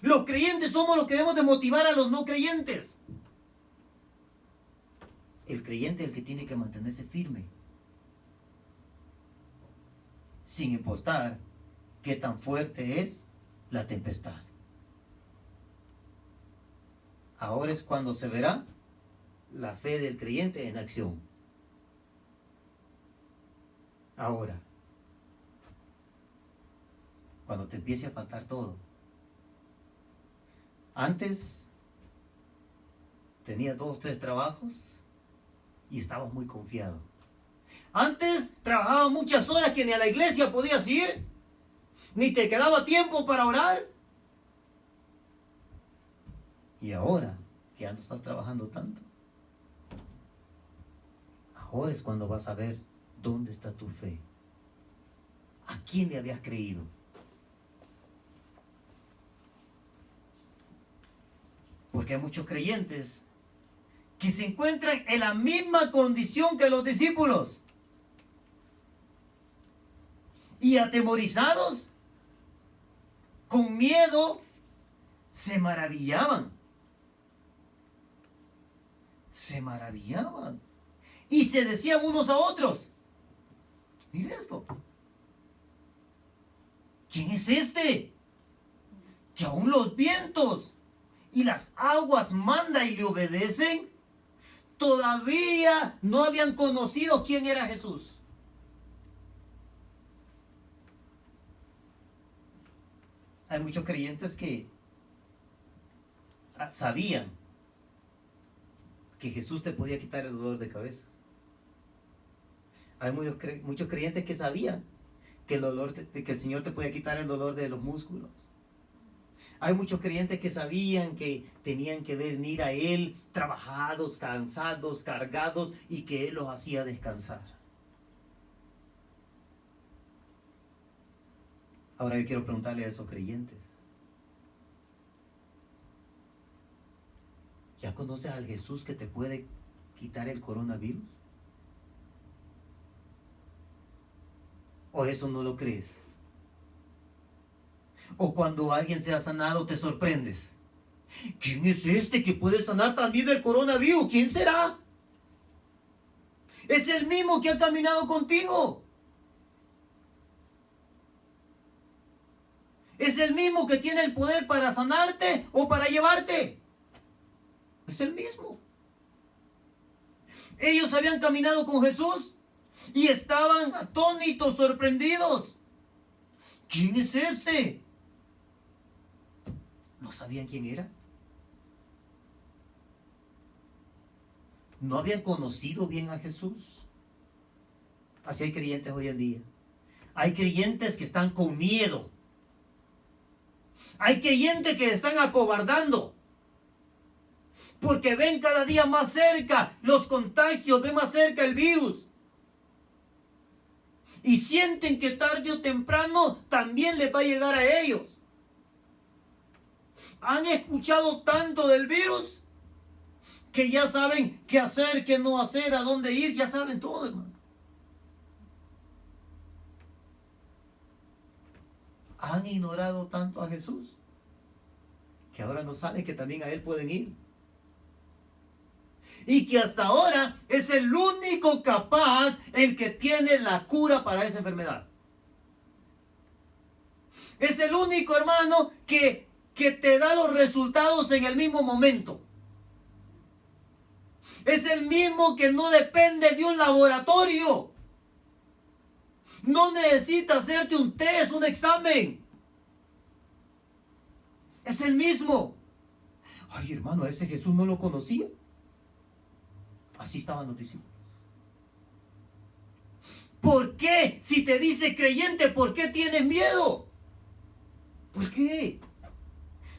Speaker 1: Los creyentes somos los que debemos de motivar a los no creyentes. El creyente es el que tiene que mantenerse firme, sin importar qué tan fuerte es la tempestad. Ahora es cuando se verá la fe del creyente en acción. Ahora, cuando te empiece a faltar todo. Antes tenías 2, 3 trabajos y estabas muy confiado. Antes trabajabas muchas horas que ni a la iglesia podías ir, ni te quedaba tiempo para orar. Y ahora que ya no estás trabajando tanto, ahora es cuando vas a ver dónde está tu fe. ¿A quién le habías creído? Porque hay muchos creyentes que se encuentran en la misma condición que los discípulos. Y atemorizados, con miedo, se maravillaban. Se maravillaban. Y se decían unos a otros: mira esto. ¿Quién es este? Que aún los vientos y las aguas manda y le obedecen. Todavía no habían conocido quién era Jesús. Hay muchos creyentes que sabían que Jesús te podía quitar el dolor de cabeza. Hay muchos creyentes que sabían que el Señor te podía quitar el dolor de los músculos. Hay muchos creyentes que sabían que tenían que venir a Él trabajados, cansados, cargados, y que Él los hacía descansar. Ahora yo quiero preguntarle a esos creyentes: ¿ya conoces al Jesús que te puede quitar el coronavirus? ¿O eso no lo crees? ¿O cuando alguien sea sanado te sorprendes? ¿Quién es este que puede sanar también del coronavirus? ¿Quién será? Es el mismo que ha caminado contigo. Es el mismo que tiene el poder para sanarte o para llevarte. Es el mismo. Ellos habían caminado con Jesús y estaban atónitos, sorprendidos. ¿Quién es este? ¿No sabían quién era? ¿No habían conocido bien a Jesús? Así hay creyentes hoy en día. Hay creyentes que están con miedo. Hay creyentes que están acobardando. Porque ven cada día más cerca los contagios, ven más cerca el virus. Y sienten que tarde o temprano también les va a llegar a ellos. Han escuchado tanto del virus que ya saben qué hacer, qué no hacer, a dónde ir, ya saben todo, hermano. Han ignorado tanto a Jesús que ahora no saben que también a Él pueden ir. Y que hasta ahora es el único capaz, el que tiene la cura para esa enfermedad. Es el único, hermano, que te da los resultados en el mismo momento. Es el mismo que no depende de un laboratorio. No necesita hacerte un test, un examen. Es el mismo. Ay, hermano, a ese Jesús no lo conocía. Así estaban los discípulos. ¿Por qué? Si te dice creyente, ¿por qué tienes miedo? ¿Por qué?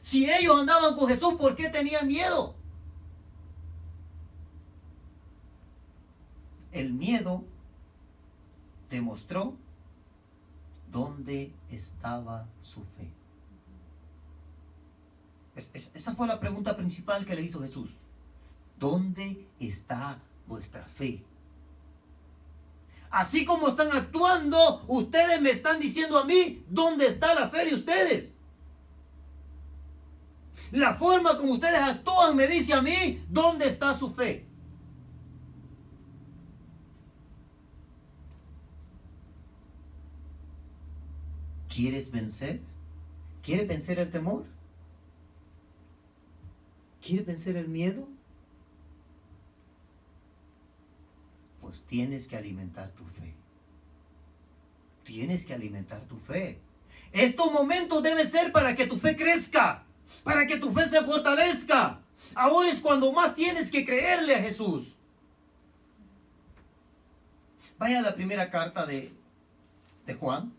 Speaker 1: Si ellos andaban con Jesús, ¿por qué tenían miedo? El miedo demostró dónde estaba su fe. Esa fue la pregunta principal que le hizo Jesús. ¿Dónde está vuestra fe? Así como están actuando, ustedes me están diciendo a mí, ¿dónde está la fe de ustedes? La forma como ustedes actúan me dice a mí, ¿dónde está su fe? ¿Quieres vencer? ¿Quieres vencer el temor? ¿Quieres vencer el miedo? Pues tienes que alimentar tu fe. Tienes que alimentar tu fe. Estos momentos deben ser para que tu fe crezca, para que tu fe se fortalezca. Ahora es cuando más tienes que creerle a Jesús. Vaya a la primera carta de Juan,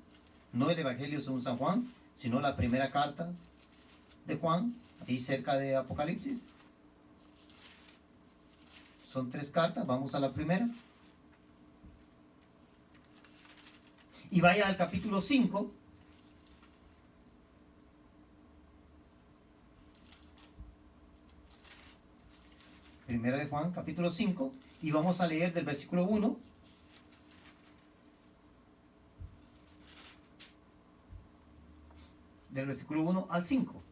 Speaker 1: no el Evangelio según San Juan, sino la primera carta de Juan, ahí cerca de Apocalipsis. Son 3 cartas, vamos a la primera. Y vaya al capítulo 5. Primera de Juan, capítulo 5, y vamos a leer del versículo 1. Del versículo 1 al 5.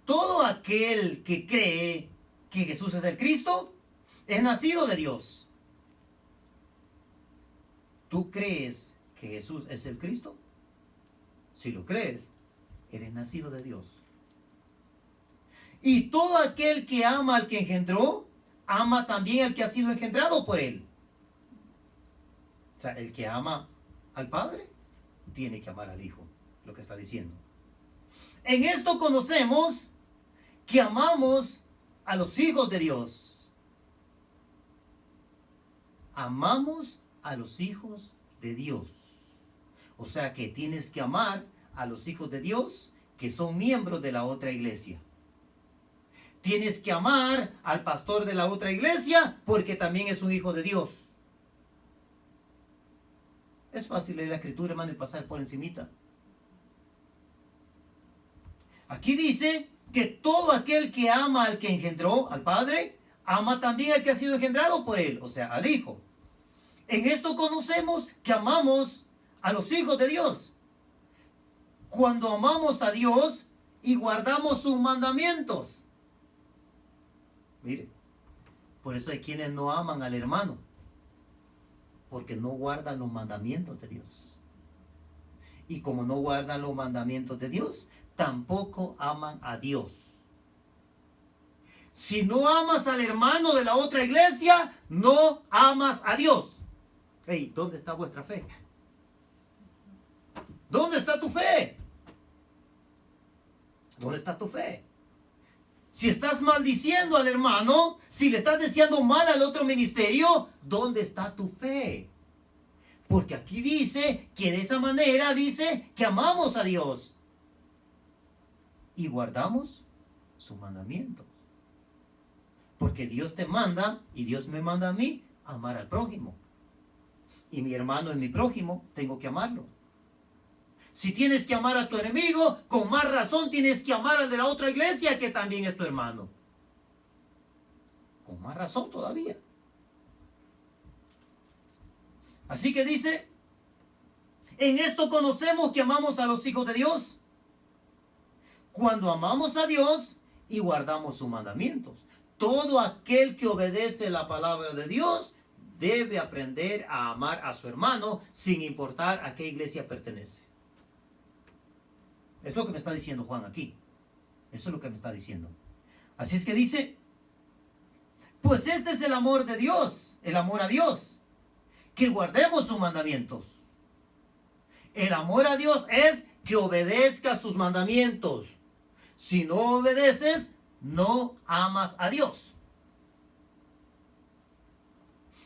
Speaker 1: Todo aquel que cree que Jesús es el Cristo es nacido de Dios. ¿Tú crees que Jesús es el Cristo? Si lo crees, eres nacido de Dios. Y todo aquel que ama al que engendró, ama también al que ha sido engendrado por él. O sea, el que ama al Padre, tiene que amar al Hijo, lo que está diciendo. En esto conocemos que amamos a los hijos de Dios. Amamos a los hijos de Dios. O sea que tienes que amar a los hijos de Dios que son miembros de la otra iglesia. Tienes que amar al pastor de la otra iglesia porque también es un hijo de Dios. Es fácil leer la escritura, hermano, y pasar por encimita. Aquí dice que todo aquel que ama al que engendró, al Padre, ama también al que ha sido engendrado por él, o sea, al Hijo. En esto conocemos que amamos a los hijos de Dios. Cuando amamos a Dios y guardamos sus mandamientos. Mire, por eso hay quienes no aman al hermano, porque no guardan los mandamientos de Dios. Y como no guardan los mandamientos de Dios, tampoco aman a Dios. Si no amas al hermano de la otra iglesia, no amas a Dios. Hey, ¿dónde está vuestra fe? ¿Dónde está tu fe? ¿Dónde está tu fe? Si estás maldiciendo al hermano, si le estás deseando mal al otro ministerio, ¿dónde está tu fe? Porque aquí dice que de esa manera dice que amamos a Dios y guardamos sus mandamientos. Porque Dios te manda y Dios me manda a mí a amar al prójimo. Y mi hermano es mi prójimo, tengo que amarlo. Si tienes que amar a tu enemigo, con más razón tienes que amar al de la otra iglesia que también es tu hermano. Con más razón todavía. Así que dice, en esto conocemos que amamos a los hijos de Dios. Cuando amamos a Dios y guardamos sus mandamientos. Todo aquel que obedece la palabra de Dios debe aprender a amar a su hermano sin importar a qué iglesia pertenece. Es lo que me está diciendo Juan aquí. Eso es lo que me está diciendo. Así es que dice, pues este es el amor de Dios, el amor a Dios, que guardemos sus mandamientos. El amor a Dios es que obedezcas sus mandamientos. Si no obedeces, no amas a Dios.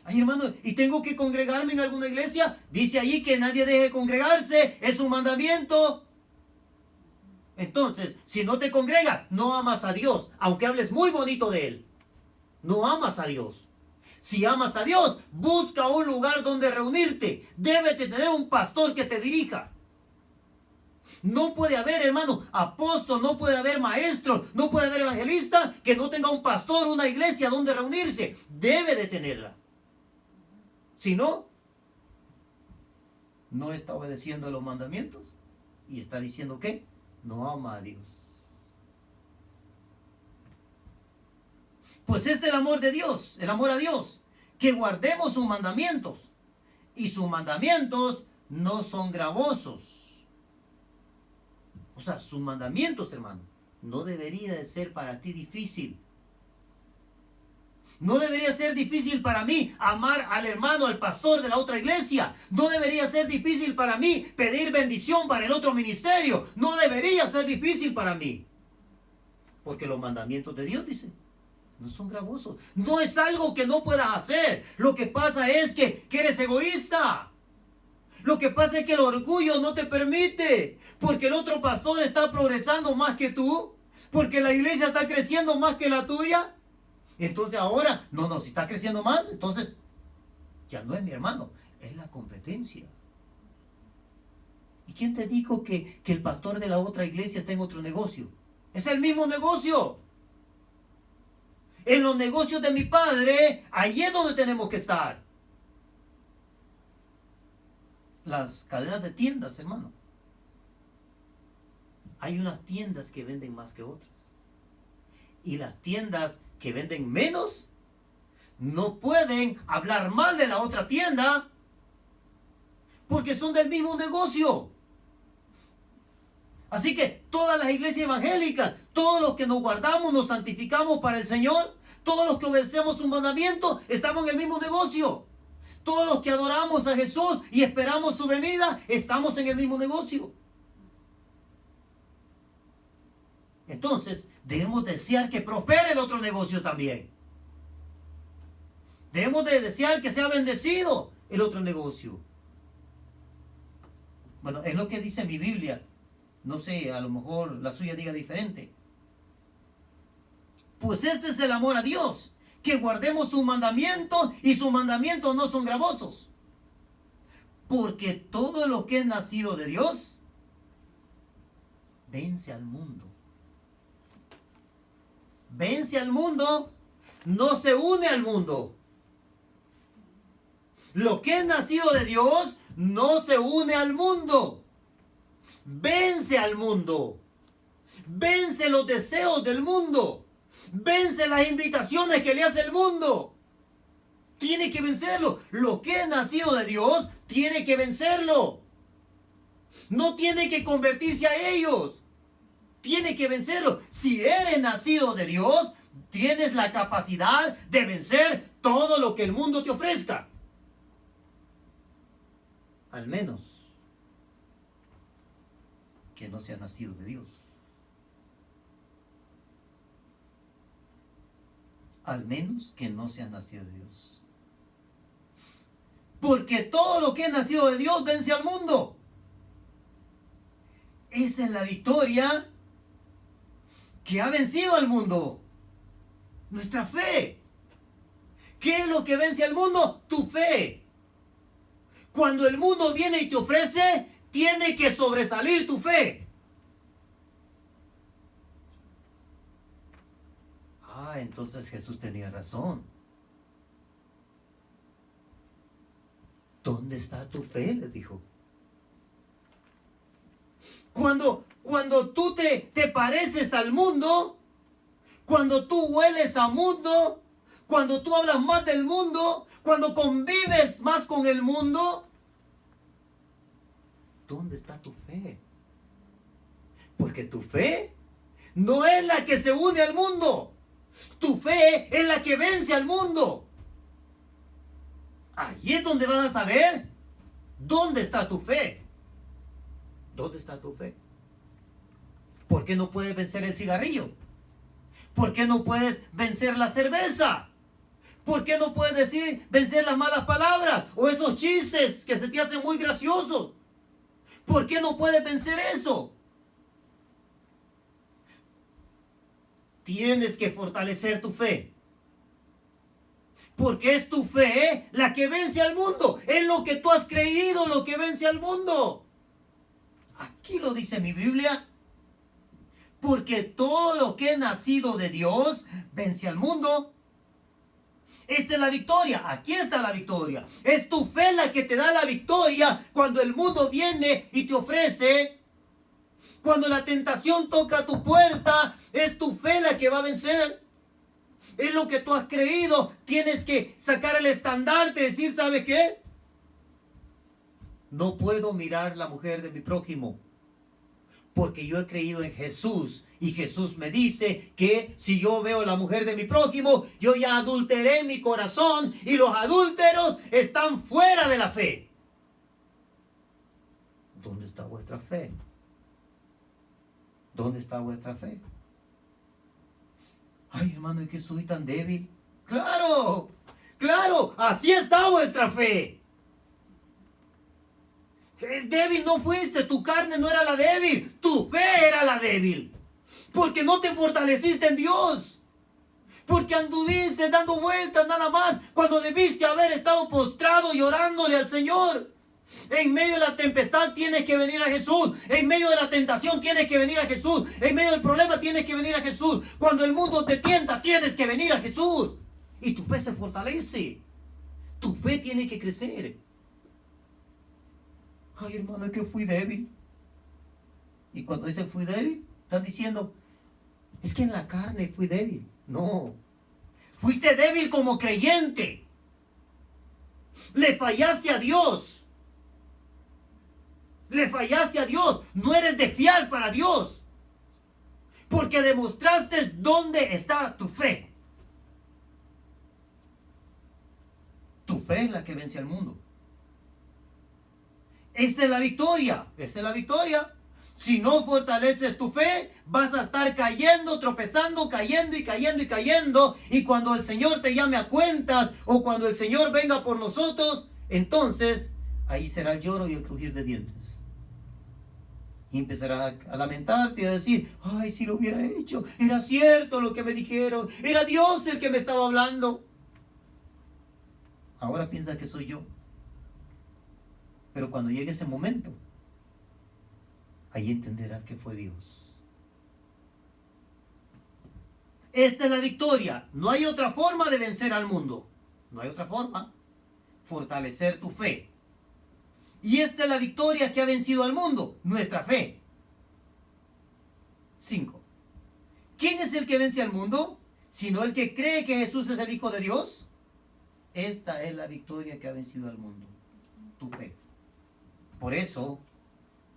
Speaker 1: Ay, hermano, ¿y tengo que congregarme en alguna iglesia? Dice allí que nadie deje congregarse, es un mandamiento. Entonces, si no te congregas, no amas a Dios, aunque hables muy bonito de Él. No amas a Dios. Si amas a Dios, busca un lugar donde reunirte. Debes de tener un pastor que te dirija. No puede haber, hermano, apóstol, no puede haber maestro, no puede haber evangelista que no tenga un pastor, una iglesia donde reunirse. Debe de tenerla. Si no, no está obedeciendo los mandamientos y está diciendo que no ama a Dios. Pues este es el amor de Dios, el amor a Dios, que guardemos sus mandamientos. Y sus mandamientos no son gravosos. O sea, sus mandamientos, hermano, no debería de ser para ti difícil. No debería ser difícil para mí amar al hermano, al pastor de la otra iglesia. No debería ser difícil para mí pedir bendición para el otro ministerio. No debería ser difícil para mí. Porque los mandamientos de Dios, dice, no son gravosos. No es algo que no puedas hacer. Lo que pasa es que eres egoísta. Lo que pasa es que el orgullo no te permite. Porque el otro pastor está progresando más que tú. Porque la iglesia está creciendo más que la tuya. Entonces ahora, no, si está creciendo más, entonces ya no es mi hermano, es la competencia. ¿Y quién te dijo que el pastor de la otra iglesia está en otro negocio? Es el mismo negocio. en los negocios de mi Padre, allí es donde tenemos que estar. Las cadenas de tiendas, hermano. Hay unas tiendas que venden más que otras. Y las tiendas que venden menos no pueden hablar mal de la otra tienda porque son del mismo negocio. Así que todas las iglesias evangélicas, todos los que nos guardamos, nos santificamos para el Señor, todos los que obedecemos sus mandamientos, estamos en el mismo negocio. Todos los que adoramos a Jesús y esperamos su venida, estamos en el mismo negocio. Entonces, debemos desear que prospere el otro negocio también. Debemos de desear que sea bendecido el otro negocio. Bueno, es lo que dice mi Biblia. No sé, a lo mejor la suya diga diferente. Pues este es el amor a Dios, que guardemos sus mandamientos, y sus mandamientos no son gravosos. Porque todo lo que es nacido de Dios vence al mundo. Vence al mundo, no se une al mundo. Lo que es nacido de Dios no se une al mundo. Vence al mundo. Vence los deseos del mundo. Vence las invitaciones que le hace el mundo. Tiene que vencerlo. Lo que es nacido de Dios tiene que vencerlo. No tiene que convertirse a ellos. Tiene que vencerlo. Si eres nacido de Dios, tienes la capacidad de vencer todo lo que el mundo te ofrezca. Al menos que no sea nacido de Dios. Al menos que no sea nacido de Dios. Porque todo lo que es nacido de Dios vence al mundo. Esa es la victoria que ha vencido al mundo. Nuestra fe. ¿Qué es lo que vence al mundo? Tu fe. Cuando el mundo viene y te ofrece, tiene que sobresalir tu fe. Entonces Jesús tenía razón. ¿Dónde está tu fe?, le dijo. Cuando tú te pareces al mundo, cuando tú hueles al mundo, cuando tú hablas más del mundo, cuando convives más con el mundo, ¿dónde está tu fe? Porque tu fe no es la que se une al mundo. Tu fe es la que vence al mundo. Ahí es donde vas a saber dónde está tu fe. ¿Dónde está tu fe? ¿Por qué no puedes vencer el cigarrillo? ¿Por qué no puedes vencer la cerveza? ¿Por qué no puedes vencer las malas palabras o esos chistes que se te hacen muy graciosos? ¿Por qué no puedes vencer eso? Tienes que fortalecer tu fe. Porque es tu fe la que vence al mundo. Es lo que tú has creído lo que vence al mundo. Aquí lo dice mi Biblia. Porque todo lo que es nacido de Dios vence al mundo. Esta es la victoria. Aquí está la victoria. Es tu fe la que te da la victoria cuando el mundo viene y te ofrece. Cuando la tentación toca tu puerta, es tu fe la que va a vencer. Es lo que tú has creído. Tienes que sacar el estandarte y decir, ¿sabe qué? No puedo mirar la mujer de mi prójimo, porque yo he creído en Jesús. Y Jesús me dice que si yo veo la mujer de mi prójimo, yo ya adulteré mi corazón, y los adúlteros están fuera de la fe. ¿Dónde está vuestra fe? ¿Dónde está vuestra fe? Ay, hermano, es que soy tan débil. ¡Claro! ¡Claro! Así está vuestra fe. El débil no fuiste, tu carne no era la débil, tu fe era la débil. Porque no te fortaleciste en Dios. Porque anduviste dando vueltas nada más cuando debiste haber estado postrado y orándole al Señor. En medio de la tempestad tienes que venir a Jesús. En medio de la tentación tienes que venir a Jesús. En medio del problema tienes que venir a Jesús. Cuando el mundo te tienta, tienes que venir a Jesús. Y tu fe se fortalece. Tu fe tiene que crecer. Ay, hermano, es que fui débil. Y cuando dicen fui débil, están diciendo, es que en la carne fui débil. No. Fuiste débil como creyente. Le fallaste a Dios. Le fallaste a Dios. No eres de fiar para Dios. Porque demostraste dónde está tu fe. Tu fe es la que vence al mundo. Esta es la victoria. Esta es la victoria. Si no fortaleces tu fe, vas a estar cayendo, tropezando, cayendo y cayendo y cayendo. Y cuando el Señor te llame a cuentas o cuando el Señor venga por nosotros, entonces ahí será el lloro y el crujir de dientes. Y empezarás a lamentarte y a decir, ay, si lo hubiera hecho, era cierto lo que me dijeron, era Dios el que me estaba hablando. Ahora piensa que soy yo. Pero cuando llegue ese momento, ahí entenderás que fue Dios. Esta es la victoria. No hay otra forma de vencer al mundo. No hay otra forma. Fortalecer tu fe. Y esta es la victoria que ha vencido al mundo, nuestra fe. 5. ¿Quién es el que vence al mundo? Sino el que cree que Jesús es el Hijo de Dios. Esta es la victoria que ha vencido al mundo, tu fe. Por eso,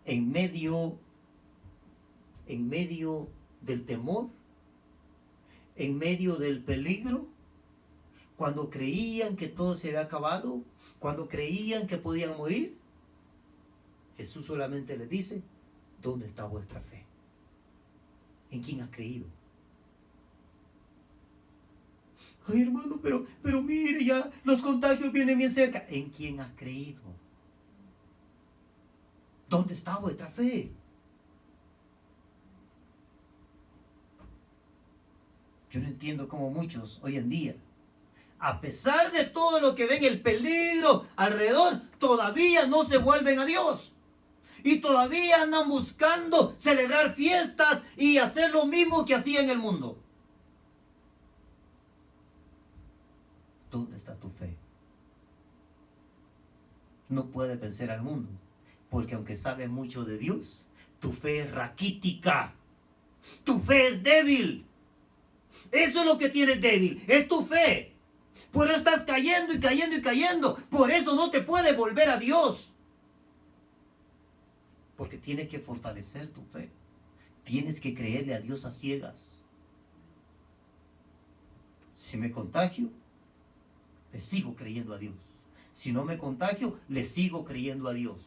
Speaker 1: en medio del temor, en medio del peligro, cuando creían que todo se había acabado, cuando creían que podían morir, Jesús solamente les dice, ¿dónde está vuestra fe? ¿En quién has creído? Ay, hermano, pero mire, ya los contagios vienen bien cerca. ¿En quién has creído? ¿Dónde está vuestra fe? Yo no entiendo cómo muchos hoy en día, a pesar de todo lo que ven, el peligro alrededor, todavía no se vuelven a Dios. Y todavía andan buscando celebrar fiestas y hacer lo mismo que hacía en el mundo. ¿Dónde está tu fe? No puedes vencer al mundo, porque aunque sabes mucho de Dios, tu fe es raquítica. Tu fe es débil. Eso es lo que tienes débil, es tu fe. Por eso estás cayendo y cayendo y cayendo. Por eso no te puedes volver a Dios. Porque tienes que fortalecer tu fe. Tienes que creerle a Dios a ciegas. Si me contagio, le sigo creyendo a Dios. Si no me contagio, le sigo creyendo a Dios.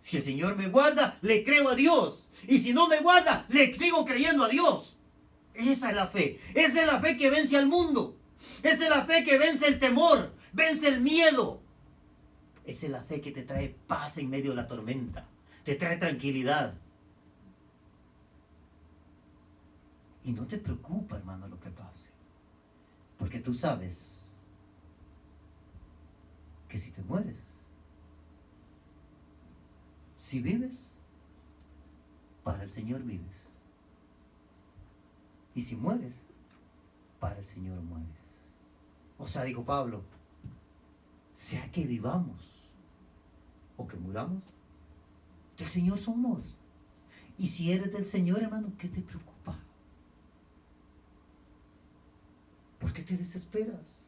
Speaker 1: Si el Señor me guarda, le creo a Dios. Y si no me guarda, le sigo creyendo a Dios. Esa es la fe. Esa es la fe que vence al mundo. Esa es la fe que vence el temor, vence el miedo. Esa es la fe que te trae paz en medio de la tormenta. Te trae tranquilidad. Y no te preocupa, hermano, lo que pase. Porque tú sabes que si te mueres, si vives, para el Señor vives. Y si mueres, para el Señor mueres. O sea, dijo Pablo, sea que vivamos o que muramos, del Señor somos. Y si eres del Señor, hermano, ¿qué te preocupa? ¿Por qué te desesperas?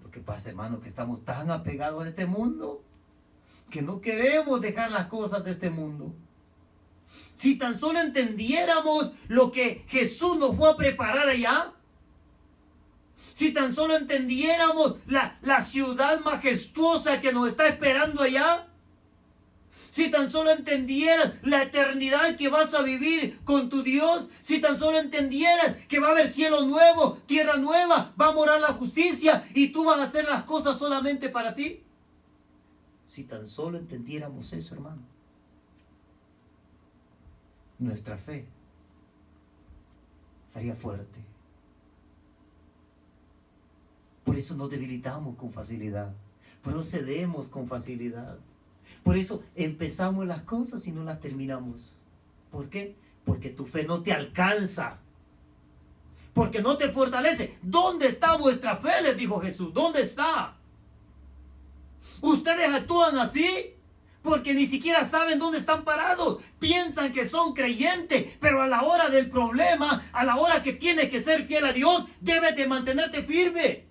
Speaker 1: Lo que pasa, hermano, que estamos tan apegados a este mundo que no queremos dejar las cosas de este mundo. Si tan solo entendiéramos lo que Jesús nos fue a preparar allá, si tan solo entendiéramos la ciudad majestuosa que nos está esperando allá, si tan solo entendieras la eternidad que vas a vivir con tu Dios, si tan solo entendieras que va a haber cielo nuevo, tierra nueva, va a morar la justicia y tú vas a hacer las cosas solamente para ti. Si tan solo entendiéramos eso, hermano, nuestra fe estaría fuerte. Por eso nos debilitamos con facilidad. Procedemos con facilidad. Por eso empezamos las cosas y no las terminamos. ¿Por qué? Porque tu fe no te alcanza. Porque no te fortalece. ¿Dónde está vuestra fe?, les dijo Jesús. ¿Dónde está? Ustedes actúan así porque ni siquiera saben dónde están parados. Piensan que son creyentes, pero a la hora del problema, a la hora que tienes que ser fiel a Dios, debes de mantenerte firme.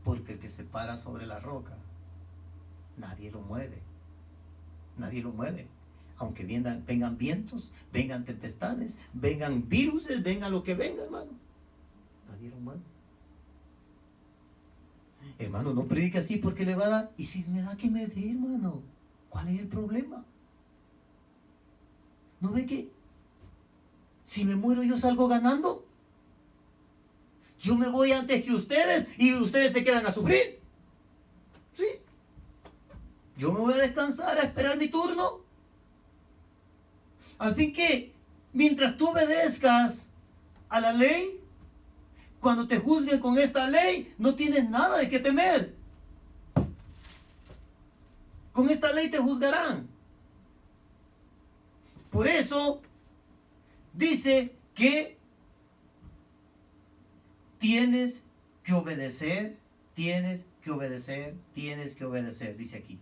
Speaker 1: Porque el que se para sobre la roca, nadie lo mueve. Nadie lo mueve. Aunque vengan vientos, vengan tempestades, vengan virus, venga lo que venga, hermano. Nadie lo mueve. Hermano, no predique así porque le va a dar. Y si me da, que me dé, hermano. ¿Cuál es el problema? ¿No ve que si me muero yo salgo ganando? Yo me voy antes que ustedes y ustedes se quedan a sufrir. ¿Sí? Yo me voy a descansar, a esperar mi turno. Al fin que, mientras tú obedezcas a la ley, cuando te juzguen con esta ley, no tienes nada de qué temer. Con esta ley te juzgarán. Por eso, dice que tienes que obedecer, tienes que obedecer, tienes que obedecer, dice aquí.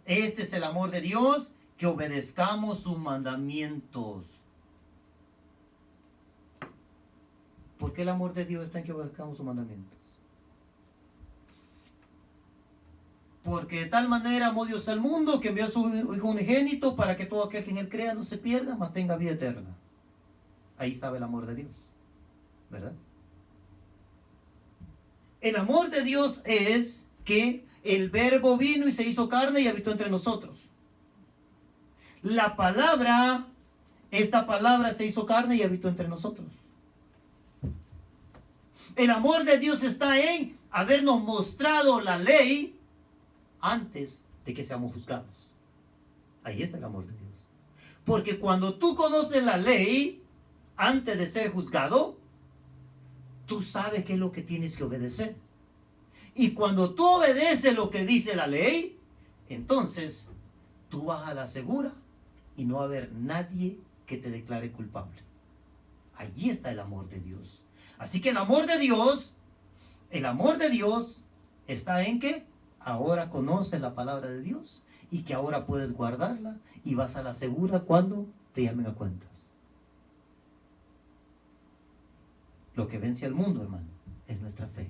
Speaker 1: Este es el amor de Dios, que obedezcamos sus mandamientos. ¿Por qué el amor de Dios está en que obedezcamos sus mandamientos? Porque de tal manera amó Dios al mundo que envió a su Hijo unigénito para que todo aquel que en él crea no se pierda, mas tenga vida eterna. Ahí estaba el amor de Dios, ¿verdad? El amor de Dios es que el Verbo vino y se hizo carne y habitó entre nosotros. La palabra, esta palabra se hizo carne y habitó entre nosotros. El amor de Dios está en habernos mostrado la ley antes de que seamos juzgados. Ahí está el amor de Dios. Porque cuando tú conoces la ley antes de ser juzgado, tú sabes qué es lo que tienes que obedecer. Y cuando tú obedeces lo que dice la ley, entonces tú vas a la segura y no va a haber nadie que te declare culpable. Allí está el amor de Dios. Así que el amor de Dios está en que ahora conoces la palabra de Dios y que ahora puedes guardarla y vas a la segura cuando te llamen a cuentas. Lo que vence al mundo, hermano, es nuestra fe.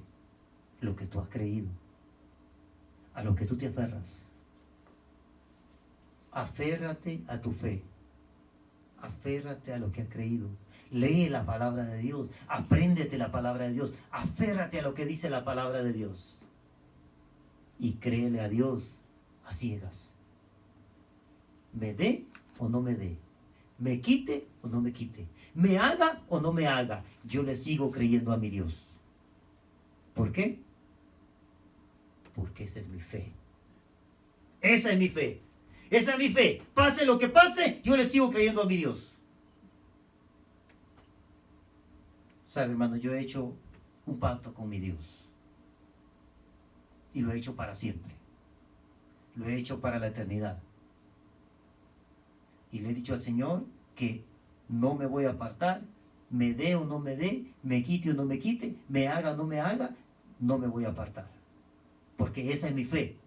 Speaker 1: Lo que tú has creído, a lo que tú te aferras. Aférrate a tu fe. Aférrate a lo que has creído. Lee la palabra de Dios. Apréndete la palabra de Dios. Aférrate a lo que dice la palabra de Dios. Y créele a Dios a ciegas. Me dé o no me dé. Me quite o no me quite. Me haga o no me haga. Yo le sigo creyendo a mi Dios. ¿Por qué? Porque esa es mi fe. Esa es mi fe. Esa es mi fe. Pase lo que pase, yo le sigo creyendo a mi Dios. ¿Sabe, hermano? Yo he hecho un pacto con mi Dios. Y lo he hecho para siempre. Lo he hecho para la eternidad. Y le he dicho al Señor que no me voy a apartar, me dé o no me dé, me quite o no me quite, me haga o no me haga, no me voy a apartar. Porque esa es mi fe.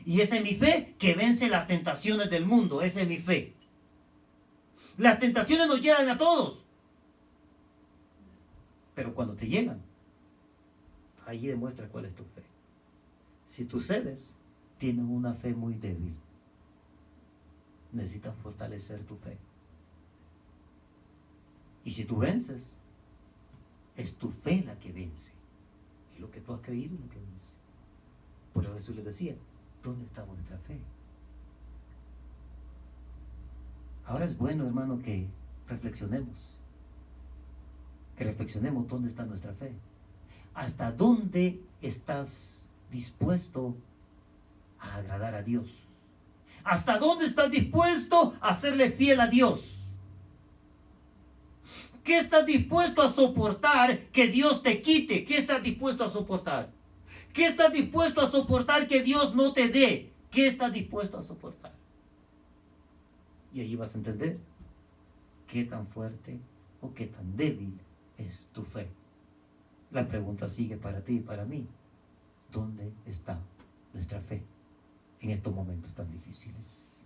Speaker 1: Y esa es mi fe que vence las tentaciones del mundo. Esa es mi fe. Las tentaciones nos llegan a todos. Pero cuando te llegan, ahí demuestra cuál es tu fe. Si tú cedes, tienes una fe muy débil. Necesitas fortalecer tu fe. Y si tú vences, es tu fe la que vence. Y lo que tú has creído es lo que vence. Por eso Jesús les decía, ¿dónde está vuestra fe? Ahora es bueno, hermano, que reflexionemos. Que reflexionemos dónde está nuestra fe. ¿Hasta dónde estás dispuesto a agradar a Dios? ¿Hasta dónde estás dispuesto a serle fiel a Dios? ¿Qué estás dispuesto a soportar que Dios te quite? ¿Qué estás dispuesto a soportar? ¿Qué estás dispuesto a soportar que Dios no te dé? ¿Qué estás dispuesto a soportar? Y allí vas a entender qué tan fuerte o qué tan débil es tu fe. La pregunta sigue para ti y para mí. ¿Dónde está nuestra fe en estos momentos tan difíciles?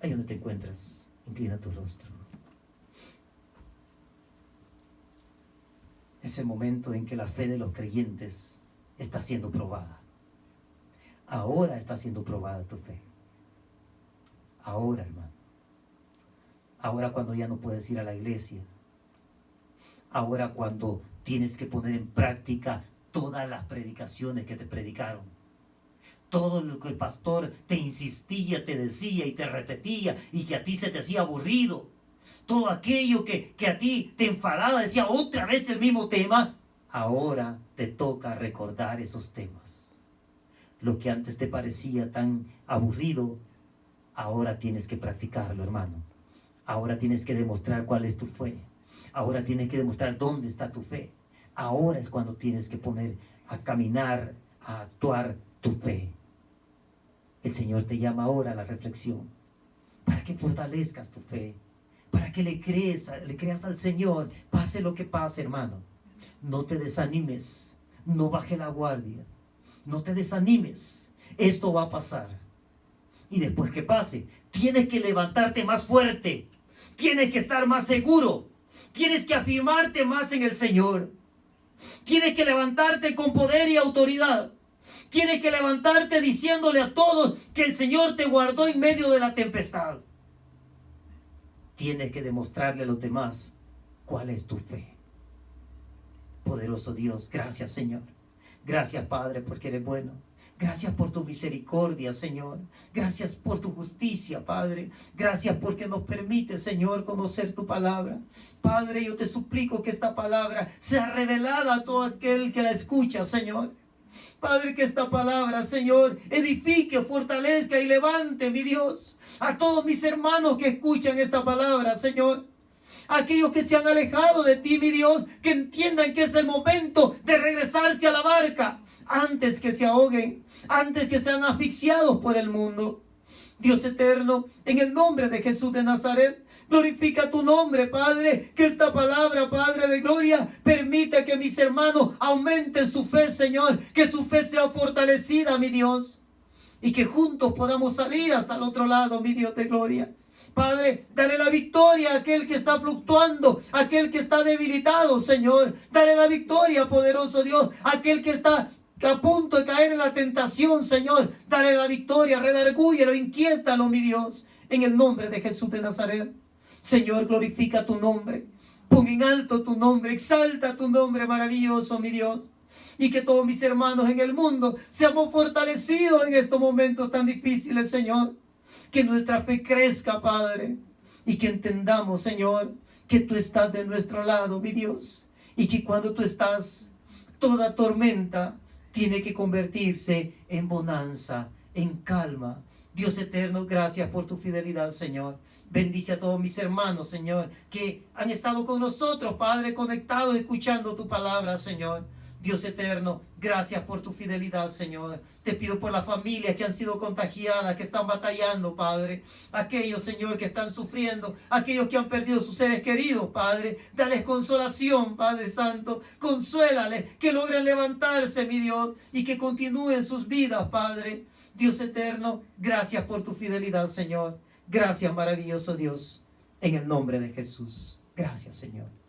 Speaker 1: Ahí donde te encuentras, inclina tu rostro. Es el momento en que la fe de los creyentes está siendo probada. Ahora está siendo probada tu fe. Ahora, hermano. Ahora cuando ya no puedes ir a la iglesia. Ahora cuando tienes que poner en práctica todas las predicaciones que te predicaron. Todo lo que el pastor te insistía, te decía y te repetía y que a ti se te hacía aburrido. Todo aquello que a ti te enfadaba, decía otra vez el mismo tema. Ahora te toca recordar esos temas. Lo que antes te parecía tan aburrido, ahora tienes que practicarlo, hermano. Ahora tienes que demostrar cuál es tu fe. Ahora tienes que demostrar dónde está tu fe. Ahora es cuando tienes que poner a caminar, a actuar tu fe. El Señor te llama ahora a la reflexión para que fortalezcas tu fe, para que le creas al Señor, pase lo que pase, hermano. No te desanimes, no baje la guardia, no te desanimes. Esto va a pasar. Y después que pase, tienes que levantarte más fuerte, tienes que estar más seguro, tienes que afirmarte más en el Señor. Tienes que levantarte con poder y autoridad. Tienes que levantarte diciéndole a todos que el Señor te guardó en medio de la tempestad. Tienes que demostrarle a los demás cuál es tu fe. Poderoso Dios, gracias, Señor. Gracias, Padre, porque eres bueno. Gracias por tu misericordia, Señor. Gracias por tu justicia, Padre. Gracias porque nos permite, Señor, conocer tu palabra. Padre, yo te suplico que esta palabra sea revelada a todo aquel que la escucha, Señor. Padre, que esta palabra, Señor, edifique, fortalezca y levante, mi Dios, a todos mis hermanos que escuchan esta palabra, Señor. Aquellos que se han alejado de ti, mi Dios, que entiendan que es el momento de regresarse a la barca antes que se ahoguen, antes que sean asfixiados por el mundo. Dios eterno, en el nombre de Jesús de Nazaret, glorifica tu nombre, Padre, que esta palabra, Padre de gloria, permita que mis hermanos aumenten su fe, Señor, que su fe sea fortalecida, mi Dios, y que juntos podamos salir hasta el otro lado, mi Dios de gloria. Padre, dale la victoria a aquel que está fluctuando, a aquel que está debilitado, Señor. Dale la victoria, poderoso Dios, a aquel que está a punto de caer en la tentación, Señor. Dale la victoria, redargúyelo, inquiétalo, mi Dios, en el nombre de Jesús de Nazaret. Señor, glorifica tu nombre. Pon en alto tu nombre, exalta tu nombre maravilloso, mi Dios. Y que todos mis hermanos en el mundo seamos fortalecidos en estos momentos tan difíciles, Señor. Que nuestra fe crezca, Padre, y que entendamos, Señor, que tú estás de nuestro lado, mi Dios, y que cuando tú estás, toda tormenta tiene que convertirse en bonanza, en calma. Dios eterno, gracias por tu fidelidad, Señor. Bendice a todos mis hermanos, Señor, que han estado con nosotros, Padre, conectados, escuchando tu palabra, Señor. Dios eterno, gracias por tu fidelidad, Señor. Te pido por las familias que han sido contagiadas, que están batallando, Padre. Aquellos, Señor, que están sufriendo, aquellos que han perdido sus seres queridos, Padre. Dales consolación, Padre Santo. Consuélales, que logren levantarse, mi Dios, y que continúen sus vidas, Padre. Dios eterno, gracias por tu fidelidad, Señor. Gracias, maravilloso Dios, en el nombre de Jesús. Gracias, Señor.